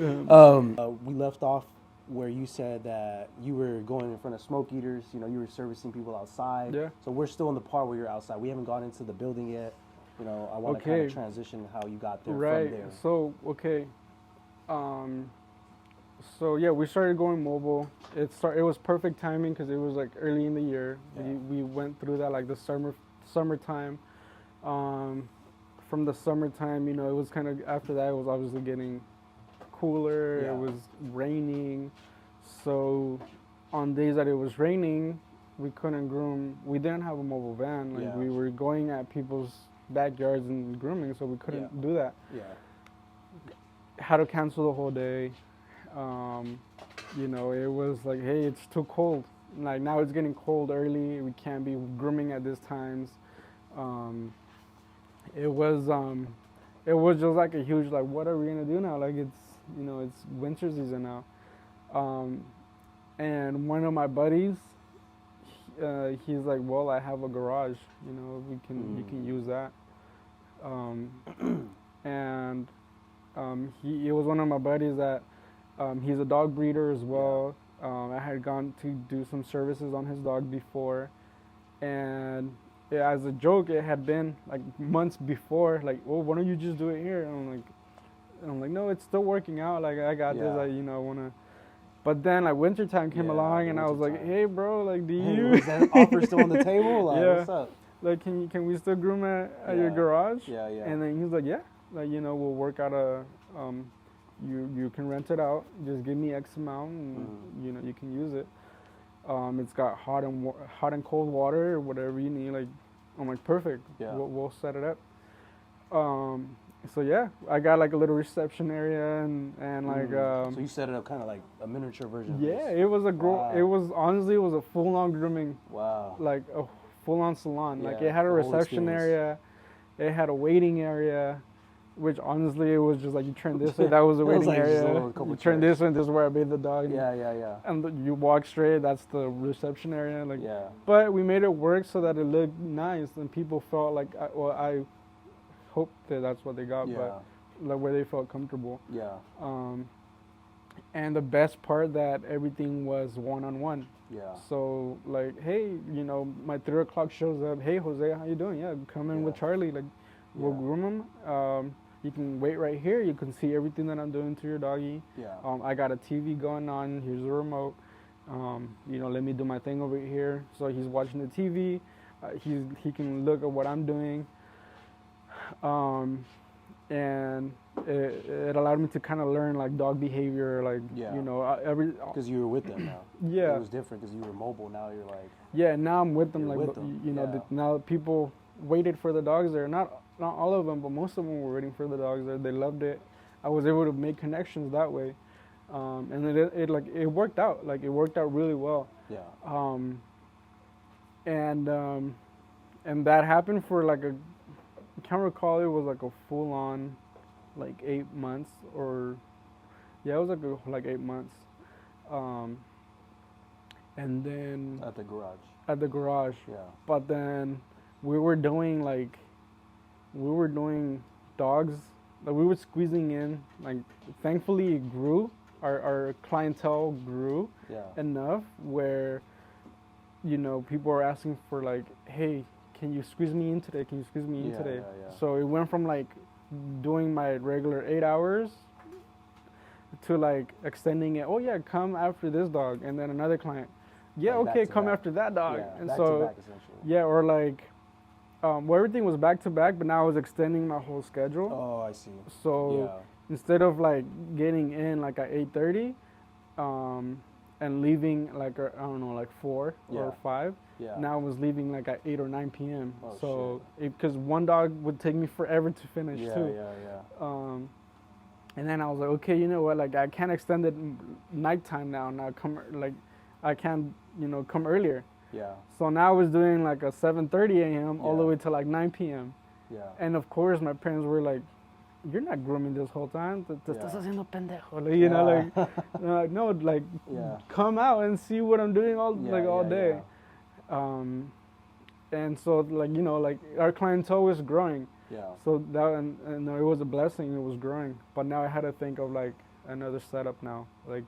We left off where you said that you were going in front of Smoke Eaters. You know, you were servicing people outside. Yeah. So we're still in the part where you're outside. We haven't gone into the building yet. You know, I want to kind of transition how you got there from there. So so yeah, we started going mobile. It was perfect timing because it was like early in the year. We went through that like the summertime. From the summertime, you know, it was kind of after that. It was obviously getting cooler. It was raining, so on days that it was raining, we couldn't groom. We didn't have a mobile van. Like we were going at people's backyards and grooming, so we couldn't do that. Had to cancel the whole day. You know, it was like, hey, it's too cold. Like now it's getting cold early. We can't be grooming at these times. It was just like a huge, like, what are we gonna do now? Like it's, you know, it's winter season now. And one of my buddies, he's like, well, I have a garage. You know, you can use that. And he was one of my buddies that he's a dog breeder as well. I had gone to do some services on his dog before, and as a joke, it had been like months before, like, well, why don't you just do it here? And I'm like, no, it's still working out. Like I got this. You know, I wanna. But then like wintertime came along, and I was like, hey, bro, like, is that offer still on the table? Like, what's up? Like, can we still groom at your garage? And then he's like, yeah. Like, you know, we'll work out a, you can rent it out. Just give me X amount, and you know, you can use it. It's got hot and cold water, or whatever you need. Like, I'm like, perfect. We'll set it up. So yeah, I got like a little reception area and like. So you set it up kind of like a miniature version. Of this. It was It was honestly, it was a full-on grooming. Wow. Like a full-on salon. Like it had a reception area, it had a waiting area. Which honestly, it was just like you turn this way, that was the waiting area. You turn this way, this is where I bathe the dog. And you walk straight, that's the reception area. Like, but we made it work so that it looked nice, and people felt like, I hope that that's what they got, but like where they felt comfortable. And the best part that everything was one-on-one. So like, hey, you know, my 3 o'clock shows up. Hey, Jose, how you doing? Yeah, come in with Charlie. Like, we'll groom him. You can wait right here. You can see everything that I'm doing to your doggy. I got a TV going on. Here's the remote. You know, let me do my thing over here. So he's watching the TV. He can look at what I'm doing. And it allowed me to kind of learn like dog behavior, like you know, because you were with them now. It was different because you were mobile. Now you're like now I'm with them. Like with them. You know, now people waited for the dogs there. Not all of them, but most of them were waiting for the dogs there. They loved it. I was able to make connections that way, and it worked out. Like it worked out really well. And that happened for like I can't recall, it was like a full on like 8 months, or yeah, it was like 8 months. Um, and then At the garage. at the garage. Yeah. But then we were doing like we were doing dogs, like we were squeezing in, like thankfully it grew, our clientele grew Yeah. enough where, you know, people are asking for like, hey, can you squeeze me in today, can you squeeze me in Yeah, today? yeah, yeah. So it went from like doing my regular 8 hours to like extending it. Oh yeah, come after this dog. And then another client, yeah, Like back okay, to come back. after that dog. Yeah, And back so to back essentially. yeah, or like well, everything was back to back, but now I was extending my whole schedule. Oh, I see. So Yeah. instead of like getting in like at 8:30, and leaving like I don't know, like 4 Yeah. or 5, Yeah. now I was leaving like at 8 or 9 p.m. Oh, So because one dog would take me forever to finish Yeah, too. yeah, yeah. And then I was like, okay, you know what? Like I can't extend it nighttime now. Now come like I can't, you know, come earlier. Yeah. So now I was doing like a 7:30 a.m. all the Yeah. way to like 9 p.m. Yeah. And of course, my parents were like, "You're not grooming this whole time. Te Yeah. estás haciendo pendejo." Like, you know, like, they're like, no, like, Yeah. come out and see what I'm doing all Yeah, like all yeah, day. And so like, you know, like our clientele was growing. Yeah. So that and it was a blessing. It was growing. But now I had to think of like another setup now. Like,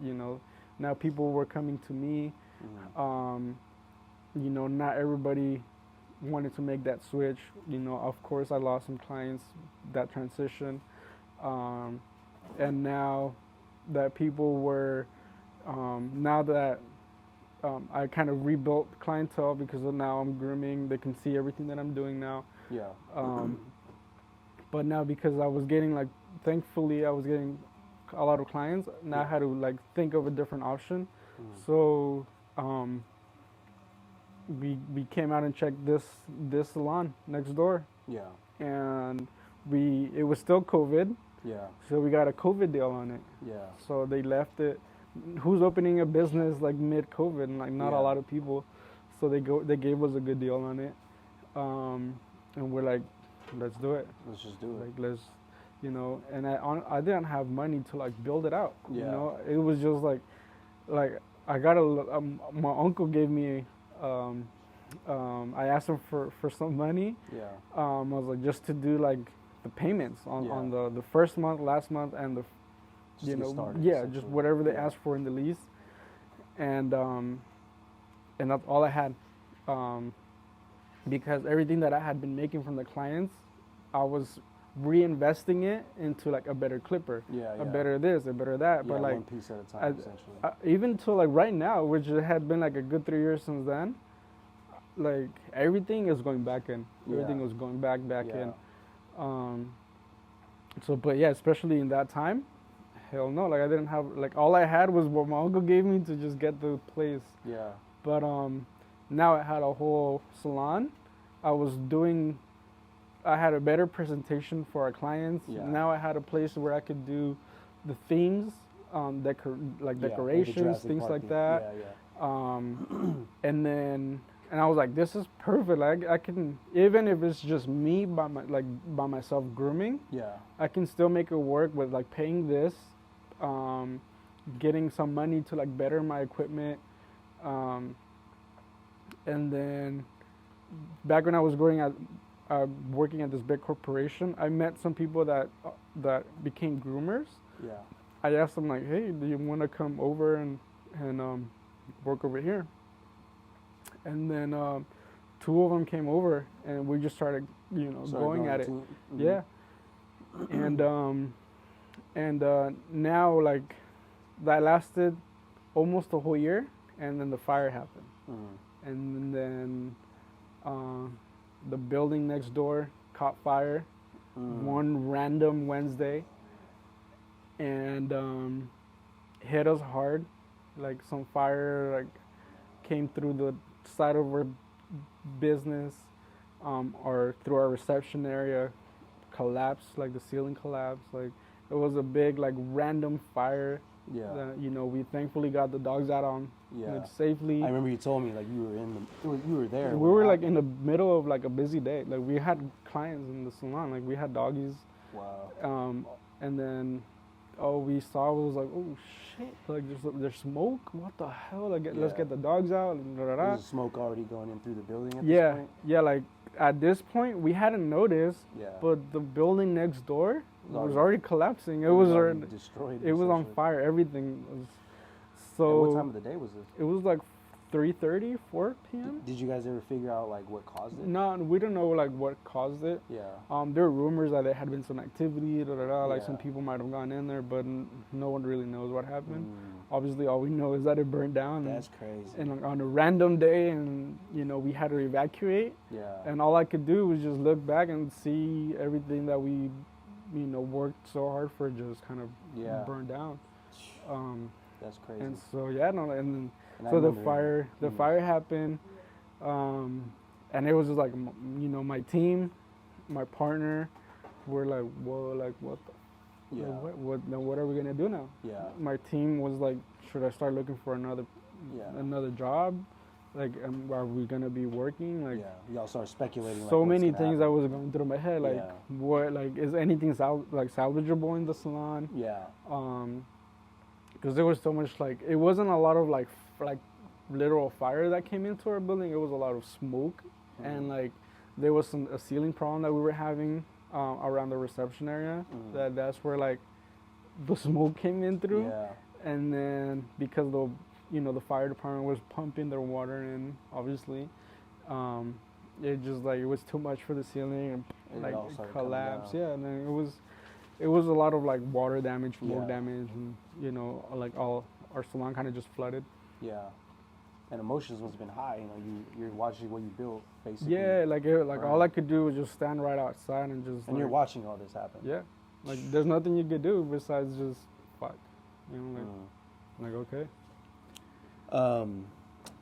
you know, now people were coming to me. Mhm. You know, not everybody wanted to make that switch. You know, of course, I lost some clients that transition, and now that people were, now that I kind of rebuilt clientele because of now I'm grooming, they can see everything that I'm doing now. Yeah. But now because I was getting like, thankfully, I was getting a lot of clients. Now I Yeah. had to like think of a different option. Mhm. So we came out and checked this salon next door, Yeah. and it was still COVID, Yeah. so we got a COVID deal on it. Yeah. So they left it. Who's opening a business like mid-COVID? And like not Yeah. a lot of people. So they gave us a good deal on it, and we're like, let's do it. Let's just do it. Like let's, you know. And I didn't have money to like build it out. You Yeah. know, it was just like I got my uncle gave me. I asked him for some money. Yeah. I was like, just to do like the payments on, Yeah. on the first month, last month, and the Just to get started, yeah, just essentially. whatever they Yeah. asked for in the lease, and that's all I had, because everything that I had been making from the clients, I was reinvesting it into like a better clipper, Yeah. a Yeah. better this, a better that, Yeah, but like one piece at a time, essentially. even till like right now, which it had been like a good 3 years since then, like everything is going back in. Everything Yeah. was going back Yeah. in. So, but yeah, especially in that time, hell no. Like I didn't have, like all I had was what my uncle gave me to just get the place. Yeah. But now I had a whole salon. I had a better presentation for our clients. Yeah. Now I had a place where I could do the themes, like Yeah, decorations, Jurassic things Park like theme. that. Yeah. And I was like, this is perfect. Like I can, even if it's just me by myself grooming, Yeah. I can still make it work with like paying this, getting some money to like better my equipment, and then back when I was working at this big corporation, I met some people that became groomers. Yeah. I asked them like, hey, do you want to come over and work over here? And then 2 of them came over, and we just started, going at it. Mm-hmm. Yeah. And now like that lasted almost a whole year, and then the fire happened, Mm-hmm. and then the building next door caught fire one random Wednesday, and hit us hard. Like some fire like came through the side of our business, or through our reception area, collapsed, like the ceiling collapsed. Like it was a big like random fire Yeah. That, you know, we thankfully got the dogs out on Yeah. safely. I remember you told me like you were you were there. We when it were like happened. in the middle of like a busy day. Like we had clients in the salon. Like we had doggies. Wow. And then all we saw was like, oh shit! Like there's smoke. What the hell? Like let's Yeah. get the dogs out. And There's smoke already going in through the building at this Yeah, point. yeah. Like at this point, we hadn't noticed, Yeah. but the building next door was already- already collapsing. It It was already already, destroyed. it was on essentially. fire. Everything was. And So what time of the day was this? it was like 3:30, 4 p.m. Did you guys ever figure out like what caused it? No, we don't know like what caused it. Yeah. There were rumors that there had been some activity, like some Yeah. people might have gone in there, but no one really knows what happened. Mm, Obviously, all we know is that it burned down. that's crazy. and like, on a random day, and you know we had to evacuate. Yeah. And all I could do was just look back and see everything that we, you know, worked so hard for just kind of Yeah. burned down. That's crazy. And so yeah, no, and then And I so the remember- fire happened, and it was just like you know my team, my partner, were like, whoa, like what, Yeah. like, what are we gonna do now? Yeah. My team was like, should I start looking for another job? Like, are we gonna be working? Like, Yeah. Y'all start speculating. so like, what's many gonna things that happen. was going through my head. Like, Yeah. what? Like, is anything salvageable in the salon? Yeah. Because there was so much like it wasn't a lot of like literal fire that came into our building. It was a lot of smoke, and like there was a ceiling problem that we were having around the reception area. That's where like the smoke came in through. Yeah. And then because the fire department was pumping their water in, obviously, it just like it was too much for the ceiling and And like it all it started coming collapsed. down. Yeah, and then it was a lot of like water damage, smoke Yeah. damage, and you know like all our salon kind of just flooded. Yeah. And emotions must have been high. You know, you're watching what you built, basically. Yeah, like all Right. I could do was just stand right outside and just. And you're like, watching all this happen. Yeah, like there's nothing you could do besides just fuck, you know, like okay.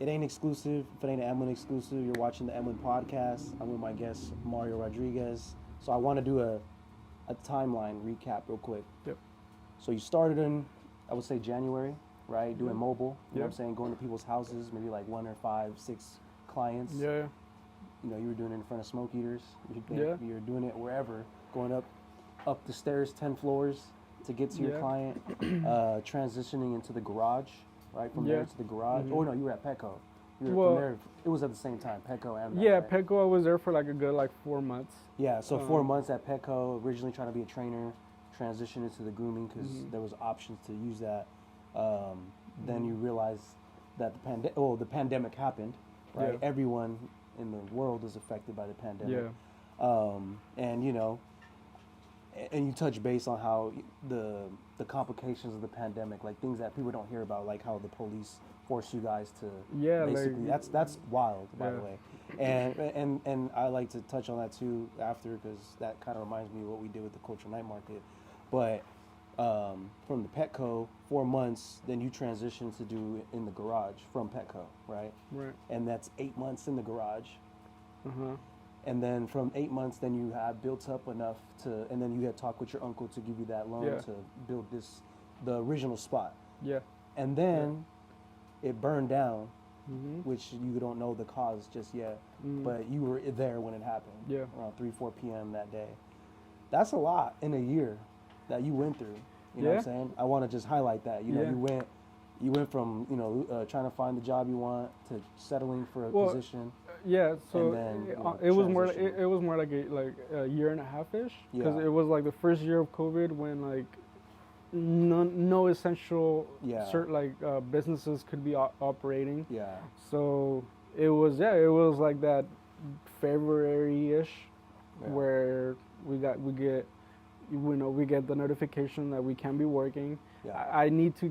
It ain't exclusive. If it ain't an EMLN exclusive, you're watching the EMLN podcast. I'm with my guest, Mario Rodriguez. So I want to do a timeline recap real quick. Yep. So you started in, I would say January, right? Doing mobile, you know what I'm Yep. saying? Going to people's houses, maybe like 1 or 5, 6 clients. Yeah. You know, you were doing it in front of smoke eaters. Yeah. You were doing it wherever, going up the stairs 10 floors to get to your Yeah. client, transitioning into the garage, right? From there Yeah. to the garage. Mhm. Oh, no, you were at Petco. You were Well- from there. It was at the same time, Petco and that, Yeah, right? Petco, I was there for like a good 4 months. Yeah, so 4 Um, months at Petco, originally trying to be a trainer, transitioned into the grooming because Mhm. there was options to use that. Then Mhm. you realize that the pandemic happened, right? Yeah. Everyone in the world is affected by the pandemic. Yeah. And you know, and you touch base on how the complications of the pandemic, like things that people don't hear about, like how the police force you guys to Yeah, basically like that's wild, by the Yeah. way. And I like to touch on that too after, because that kind of reminds me of what we did with the Culture Night Market. But from the Petco, 4 months, then you transition to do in the garage from Petco, right? right. And that's 8 months in the garage. Uh-huh. And then from 8 months, then you have built up enough to, and then you had talked with your uncle to give you that loan Yeah. to build the original spot. Yeah. And then it burned down, Mhm. which you don't know the cause just yet, Mhm. but you were there when it happened. Yeah. Around 3, 4 p.m. that day. That's a lot in a year that you went through. You know what Yeah. I'm saying? I want to just highlight that. You know, Yeah. you went from, you know, trying to find the job you want to settling for a Well, position. Yeah, so And then, you know, it was more transition. it was more like a year and a half ish, because Yeah. it was like the first year of COVID when like no essential Yeah. businesses could be operating. Yeah. So it was like that February ish Yeah. where we get the notification that we can be working. Yeah. I need to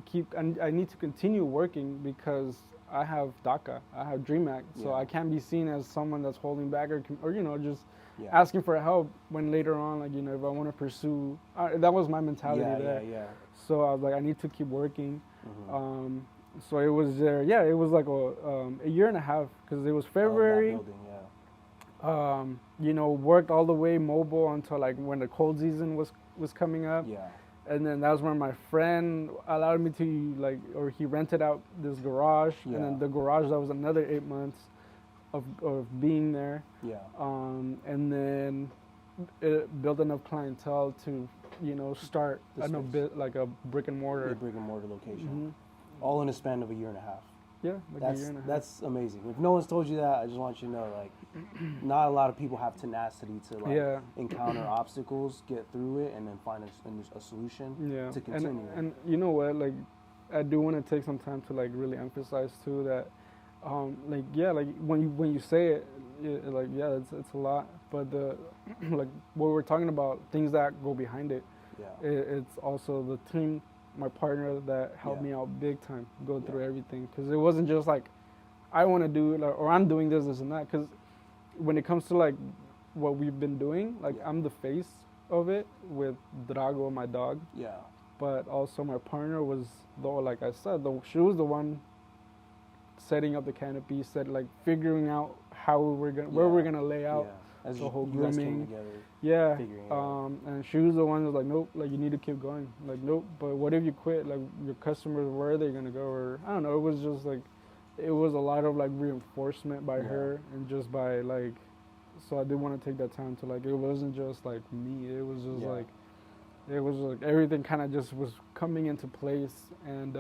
continue working because I have DACA, I have Dream Act, so Yeah. I can't be seen as someone that's holding back or you know just Yeah. asking for help when later on, like, you know, if I want to pursue, that was my mentality Yeah, there. yeah. So I was like, I need to keep working. Mhm. So it was there. Yeah, it was like a year and a half because it was Of that February. building, yeah. You know, worked all the way mobile until like when the cold season was coming up. Yeah. And then that was when my friend allowed me to or he rented out this garage, Yeah. and then the garage, that was another 8 months of being there. Yeah. And then it built enough clientele to, start The space. bit like a brick and A mortar. brick and mortar location. Mm-hmm. All in a span of a year and a half. Yeah, like a year and a half. That's amazing. If no one's told you that, I just want you to know, like, not a lot of people have tenacity to like encounter obstacles, get through it, and then find a solution to continue. And you know what? Like, I do want to take some time to like really emphasize too that, like when you say it, it's a lot. But the like what we're talking about, things that go behind it. Yeah. It's also the team, my partner that helped me out big time, go through everything. Because it wasn't just like, I want to do it, or I'm doing this and that. Because when it comes to like what we've been doing, like I'm the face of it with Drago, my dog. Yeah. But also my partner was, though, like I said, she was the one setting up the canopy, figuring out how where we're gonna lay out. Yeah. As the whole you guys came grooming. together. Yeah, Figuring it out. and she was the one that was like, nope, like you need to keep going. Like, nope, but what if you quit? Like, your customers, where are they gonna go? Or I don't know. It was just like, it was a lot of like reinforcement by her, and just by like, so I did want to take that time to like, it wasn't just like me. It was just like, it was like everything kind of just was coming into place, and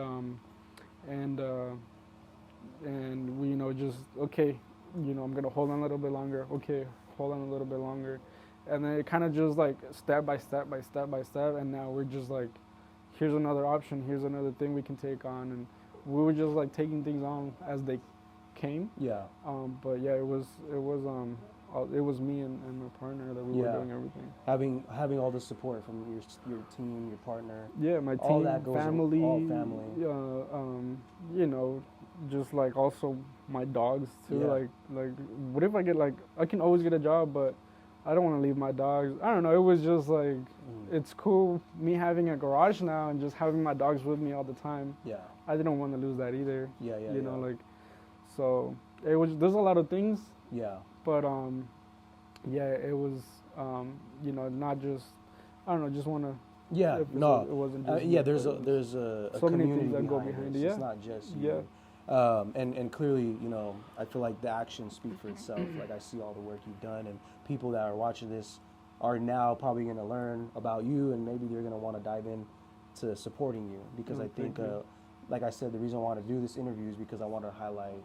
we just okay, I'm gonna hold on a little bit longer. Okay, hold on a little bit longer. And then it kind of just like step by step, and now we're just like, here's another option, here's another thing we can take on, and we were just like taking things on as they came. Yeah. But yeah, it was me and my partner that we were doing everything. Having all the support from your team, your partner. Yeah, my all team, that goes family, all family. Just like also my dogs too. Yeah. Like what if I get like, I can always get a job, but I don't want to leave my dogs. I don't know. It was just like, it's cool me having a garage now and just having my dogs with me all the time. Yeah. I didn't want to lose that either. Yeah. So it was. There's a lot of things. Yeah. But it was not just, I don't know, just want to. Yeah. It wasn't just. There's a so many community things that go behind behind it. it. It's not just you. Yeah. And clearly, I feel like the actions speak for itself. Like, I see all the work you've done, and people that are watching this are now probably going to learn about you, and maybe they're going to want to dive in to supporting you, because I think, like I said, the reason I want to do this interview is because I want to highlight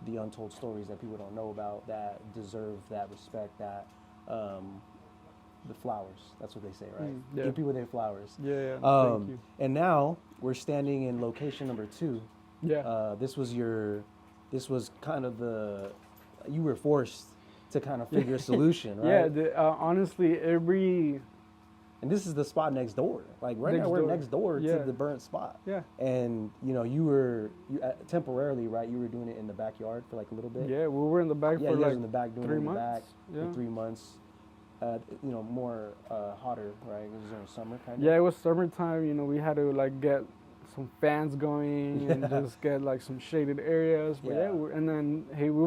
the untold stories that people don't know about that deserve that respect, that the flowers. That's what they say, right? Yeah. Give people their flowers. Yeah. Thank you. And now we're standing in location number 2. Yeah. This was kind of you were forced to kind of figure a solution, right? Yeah, honestly, and this is the spot next door. Like right now, we're next door to the burnt spot. Yeah. And you were temporarily, right? You were doing it in the backyard for like a little bit. Yeah, we were in the back for like in the back doing 3 it in months. the back Yeah. for 3 months. More hotter, right? It was during summer kind of. Yeah, it was summertime. We had to like get some fans going and just get like some shaded areas. But and then hey, we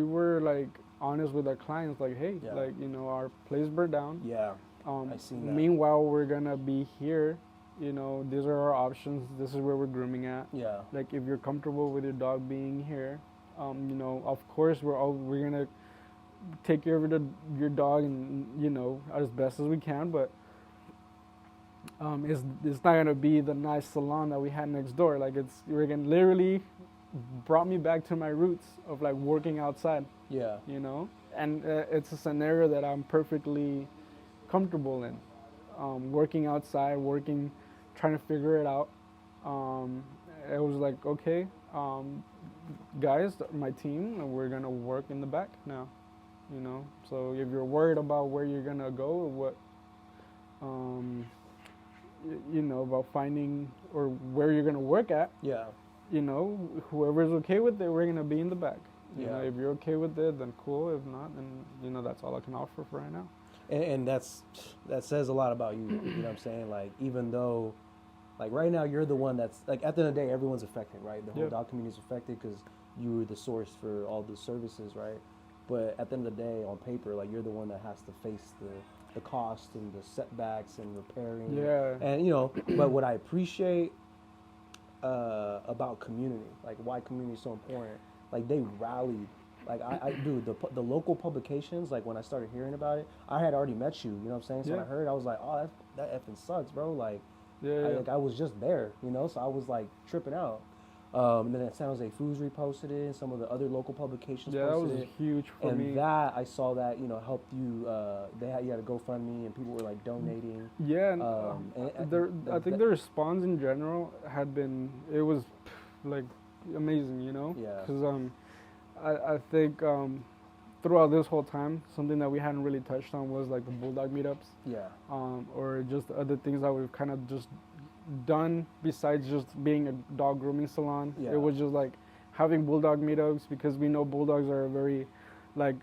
were like honest with our clients, like, hey, like our place burned down. Yeah. I seen that. Meanwhile, we're gonna be here. These are our options. This is where we're grooming at. Yeah. Like, if you're comfortable with your dog being here, of course we're gonna take care of your dog and as best as we can. But it's not gonna be the nice salon that we had next door. Like, we're gonna literally brought me back to my roots of like working outside. Yeah. And it's a scenario that I'm perfectly comfortable in. Working outside, trying to figure it out. It was like, okay, guys, my team, we're gonna work in the back now. So if you're worried about where you're gonna go or what, about finding or where you're gonna work at. Yeah. Whoever's okay with it, we're gonna be in the back. If you're okay with it, then cool. If not, then that's all I can offer for right now. And that says a lot about you. You know what I'm saying? Like, even though, like right now, you're the one that's like, at the end of the day, everyone's affected, right? The whole dog community is affected because you were the source for all the services, right? But at the end of the day, on paper, like, you're the one that has to face the cost and the setbacks and repairing. Yeah. And, you know, but what I appreciate about community, like why community is so important, like they rallied. Like I dude, the local publications, like when I started hearing about it, I had already met you, you know what I'm saying? So when I heard it, I was like, oh, that effing sucks, bro. Like, I was just there, you know, so I was like tripping out. And then San Jose Foods reposted it, and some of the other local publications Yeah, that posted was it. huge for me. And that, I saw that, you know, helped you, you had a GoFundMe, and people were like donating. Yeah, and I think the response in general had been, it was like amazing, you know? Yeah. Because I think throughout this whole time, something that we hadn't really touched on was like the Bulldog meetups. Yeah. Or just other things that we've kind of just done besides just being a dog grooming salon. Yeah. It was just like having Bulldog meetups, because we know Bulldogs are a very like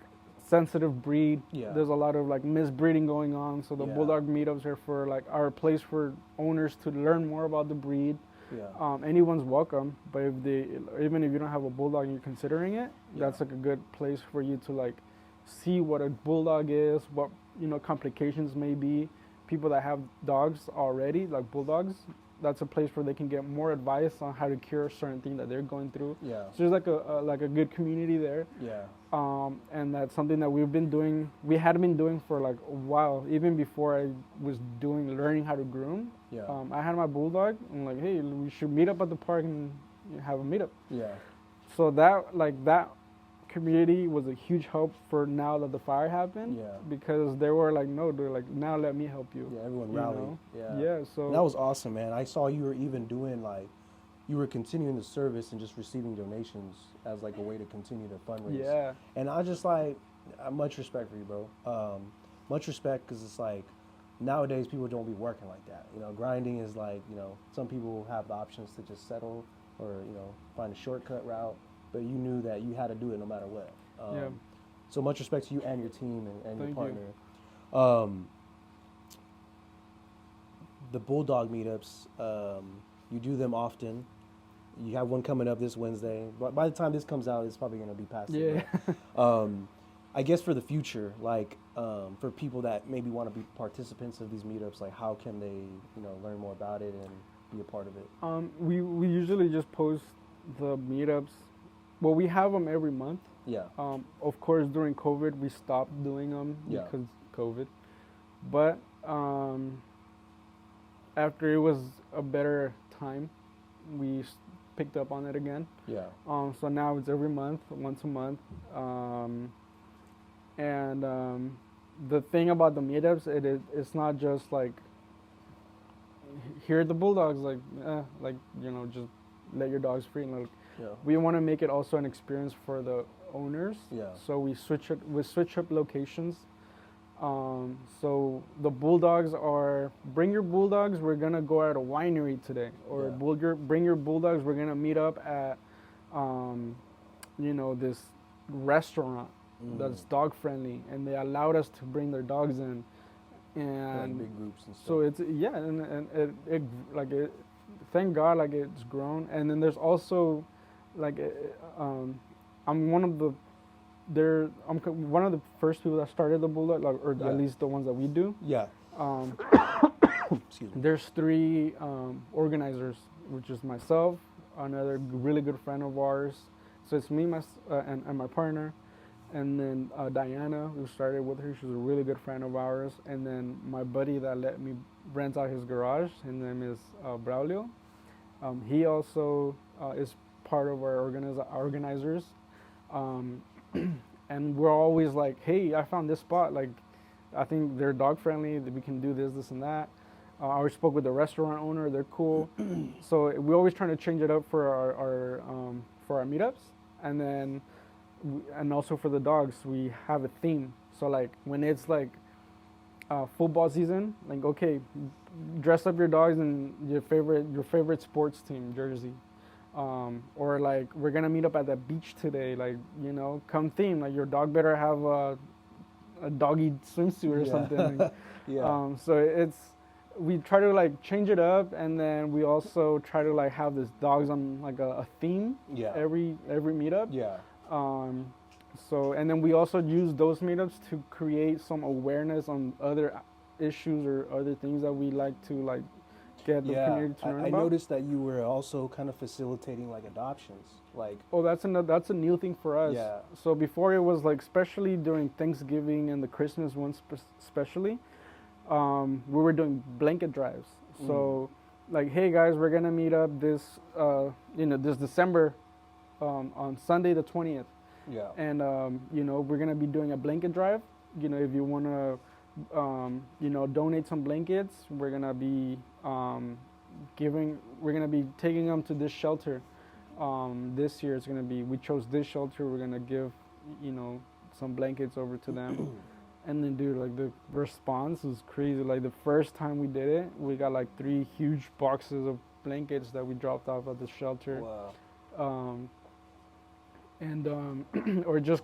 sensitive breed. Yeah. There's a lot of like misbreeding going on, so the Bulldog meetups are for like our place for owners to learn more about the breed. Yeah. Anyone's welcome, but even if you don't have a Bulldog and you're considering it, that's like a good place for you to like see what a Bulldog is, what, you know, complications may be. People that have dogs already, like Bulldogs, that's a place where they can get more advice on how to cure a certain thing that they're going through. Yeah. So there's like a good community there. Yeah. And that's something that we had been doing for like a while, even before I was learning how to groom. Yeah. I had my Bulldog. I'm like, hey, we should meet up at the park and have a meetup. Yeah. So that community was a huge help for now that the fire happened. Yeah. Because they were like, no, they're like, now let me help you. Yeah, everyone you rallied. know? Yeah. Yeah, so And that was awesome, man. I saw you were even doing like, you were continuing the service and just receiving donations as like a way to continue to fundraise. Yeah. And I just like, much respect for you, bro. Much respect, because it's like, nowadays people don't be working like that. You know, grinding is like, you know, some people have the options to just settle or, you know, find a shortcut route, but you knew that you had to do it no matter what. So much respect to you and your team and your partner. The Bulldog meetups, you do them often. You have one coming up this Wednesday. But by the time this comes out, it's probably going to be past it. But, I guess for the future, like for people that maybe want to be participants of these meetups, like how can they, you know, learn more about it and be a part of it? We usually just post the meetups. Well, we have them every month. Yeah. Of course, during COVID, we stopped doing them because COVID. But after it was a better time, we picked up on it again. Yeah. So now it's every month, once a month. And the thing about the meetups, it's not just like, here are the Bulldogs, like, you know, just let your dogs free. And like, we want to make it also an experience for the owners. Yeah. So we switch up locations. So the Bulldogs are, bring your Bulldogs, we're gonna go at a winery today, or bring your Bulldogs, we're gonna meet up at, you know, this restaurant that's dog friendly, and they allowed us to bring their dogs in, and big groups and stuff. So it's and it like it, thank God, like it's grown. And then there's also like I'm one of the first people that started the Bulldog, like, or at least the ones that we do. Yeah. Excuse me. There's 3 organizers, which is myself, another really good friend of ours. So it's me, and my partner, and then Diana, who started with her. She's a really good friend of ours. And then my buddy that let me rent out his garage, his name is Braulio. He also is part of our organizers. And we're always like, hey, I found this spot. Like, I think they're dog friendly. That we can do this, and that. I already spoke with the restaurant owner. They're cool. So we're always trying to change it up for our meetups, and then and also for the dogs, we have a theme. So like when it's like football season, like, okay, dress up your dogs in your favorite sports team jersey. Or like, we're gonna meet up at the beach today, like, you know, come theme, like your dog better have a doggy swimsuit or something. So we try to like change it up, and then we also try to like have this dogs on like a theme every meetup. So, and then we also use those meetups to create some awareness on other issues or other things that we like to like get the Yeah, community to learn I about. noticed that you were also kind of facilitating like adoptions. Like, Oh, that's a new thing for us. Yeah. So before it was like, especially during Thanksgiving and the Christmas ones, especially, we were doing blanket drives. So, like, hey guys, we're gonna meet up this, this December, on Sunday the 20th, yeah, and we're gonna be doing a blanket drive. If you wanna, donate some blankets, we're gonna be we're gonna be taking them to this shelter. This year it's gonna be, we chose this shelter. We're gonna give, some blankets over to them. And then, dude, like the response was crazy. Like the first time we did it, we got like 3 huge boxes of blankets that we dropped off at the shelter. wow, Or just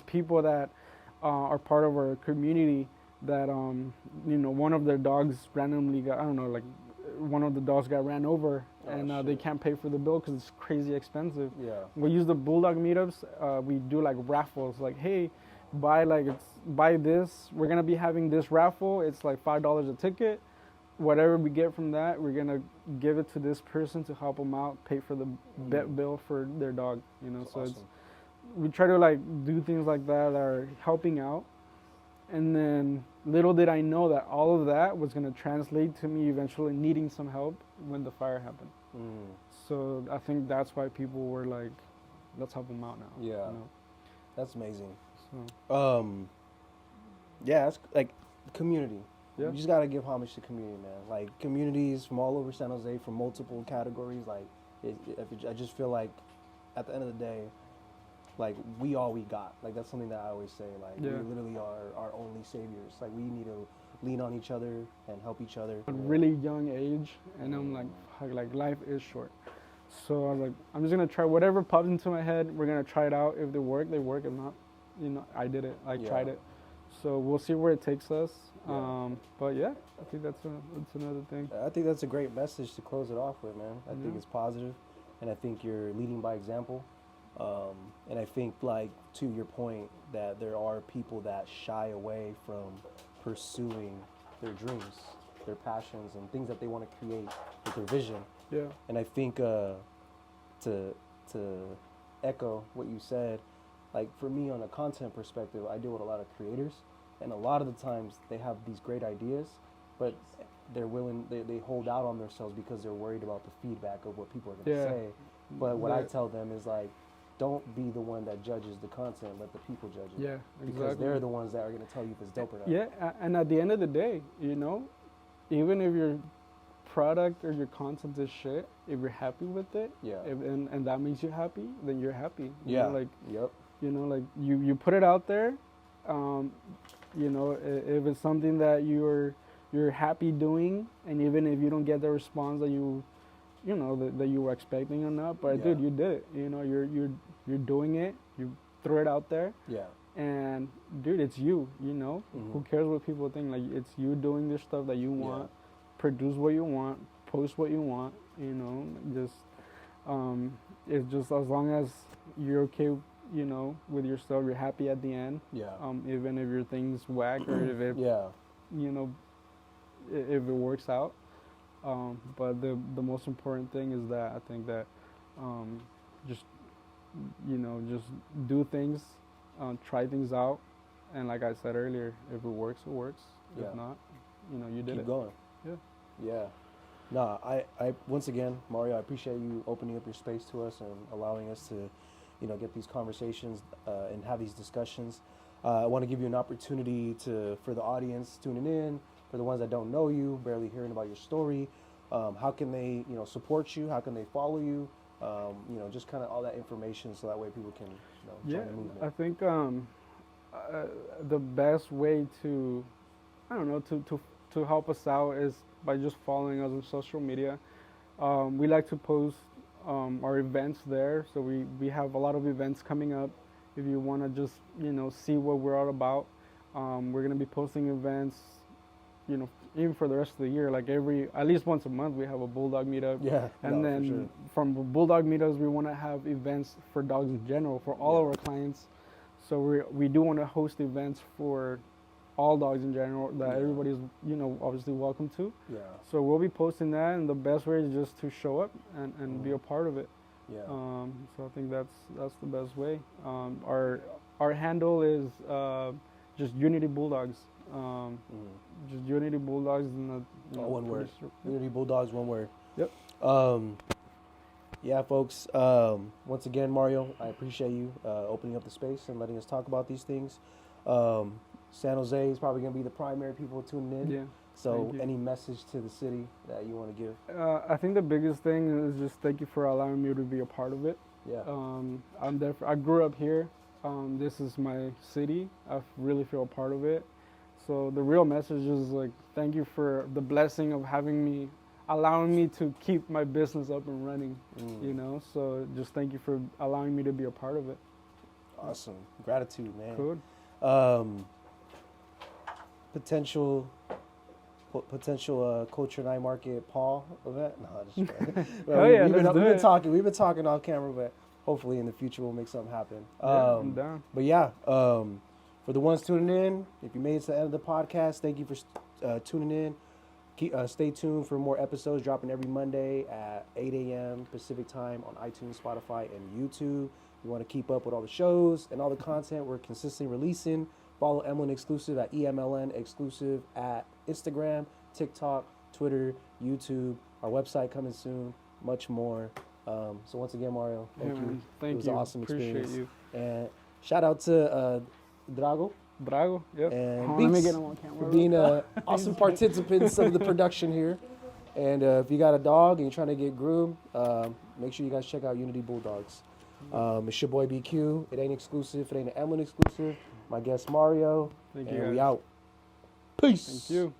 people that are part of our community that one of their dogs randomly got, I don't know, like one of the dogs got ran over, and they shit. can't pay for the bill because it's crazy expensive. yeah, We use the Bulldog meetups. We do like raffles, like, hey, buy this. We're gonna be having this raffle. It's like $5 a ticket. Whatever we get from that, we're gonna give it to this person to help them out, pay for the bill for their dog. That's So awesome. we try to like do things like that are helping out. And then little did I know that all of that was gonna translate to me eventually needing some help when the fire happened. So I think that's why people were like, let's help them out now. Yeah. That's amazing. So Yeah, it's like community. Yeah. You just gotta give homage to community, man. Like communities from all over San Jose, from multiple categories. Like, I just feel like, at the end of the day, like we all we got. Like that's something that I always say. Like Yeah. we literally are our only saviors. Like we need to lean on each other and help each other. at a really young age, and I'm like, fuck, like life is short. So I was like, I'm just gonna try whatever pops into my head. We're gonna try it out. If they work, they work. If not, I did it. I tried it. So we'll see where it takes us. Yeah. But yeah, I think that's another thing. I think that's a great message to close it off with, man. I think Yeah. it's positive, and I think you're leading by example. And I think, like, to your point, that there are people that shy away from pursuing their dreams, their passions, and things that they want to create with their vision. Yeah. And I think to echo what you said, like for me on a content perspective, I deal with a lot of creators, and a lot of the times they have these great ideas, but they hold out on themselves because they're worried about the feedback of what people are going to say. But what I tell them is like, don't be the one that judges the content, let the people judge it. Yeah, Because exactly. they're the ones that are going to tell you if it's dope or not. Yeah, and at the end of the day, even if your product or your content is shit, if you're happy with it, Yeah. and that makes you happy, then you're happy. Yeah. Like, Yep. like you put it out there. If it's something that you're happy doing, and even if you don't get the response that that you were expecting or not, but Yeah. dude, you did it. You're doing it. You threw it out there. Yeah. And dude, it's you. Who cares what people think? Like, it's you doing the stuff that you want, produce what you want, post what you want. Just it's just as long as you're okay, with yourself, you're happy at the end. Yeah. Even if your things whack or if it, Yeah. if it works out. But the most important thing is that I think that just just do things, try things out, and like I said earlier, if it works, it works. Yeah. If not, you did Keep it. going. Yeah. Yeah. Nah, I once again, Mario, I appreciate you opening up your space to us and allowing us to, get these conversations and have these discussions. I want to give you an opportunity for the audience tuning in, for the ones that don't know you, barely hearing about your story. How can they, support you? How can they follow you? Just kind of all that information, so that way people can, join the movement. I think the best way to, I don't know, to help us out is by just following us on social media. We like to post our events there, so we have a lot of events coming up. If you want to just see what we're all about, we're gonna be posting events, even for the rest of the year. Like at least once a month, we have a Bulldog meetup. Yeah. And then for sure. from Bulldog meetups, we want to have events for dogs in general for all of our clients. So we do want to host events for all dogs in general that everybody's, obviously welcome to. Yeah. So we'll be posting that, and the best way is just to show up and be a part of it. Yeah. So I think that's the best way. Our handle is just Unity Bulldogs. Just Unity Bulldogs. One word. Unity Bulldogs, one word. Yep. Yeah, folks. Once again, Mario, I appreciate you opening up the space and letting us talk about these things. San Jose is probably going to be the primary people tuning in. Yeah. So any message to the city that you want to give? I think the biggest thing is just thank you for allowing me to be a part of it. Yeah. I grew up here. This is my city. I really feel a part of it. So the real message is like, thank you for the blessing of allowing me to keep my business up and running, So just thank you for allowing me to be a part of it. Awesome. Gratitude, man. Cool. Potential Culture Night Market Paul event? No, just we've been talking off camera, but hopefully in the future we'll make something happen. I'm down. But yeah, for the ones tuning in, if you made it to the end of the podcast, thank you for tuning in. Stay tuned for more episodes dropping every Monday at 8 a.m. Pacific time on iTunes, Spotify, and YouTube. You want to keep up with all the shows and all the content we're consistently releasing. Follow EMLN Exclusive at EMLN Exclusive at Instagram, TikTok, Twitter, YouTube. Our website coming soon. Much more. So once again, Mario, thank you. Man, thank you. It was an awesome experience. Appreciate you. And shout out to Drago. Yep. And let me Beats get him on camera. for being awesome participants of the production here. And if you got a dog and you're trying to get groomed, make sure you guys check out Unity Bulldogs. It's your boy BQ. It ain't exclusive. It ain't an EMLN exclusive. My guest Mario. Thank you, and guys. we out. Peace. Thank you.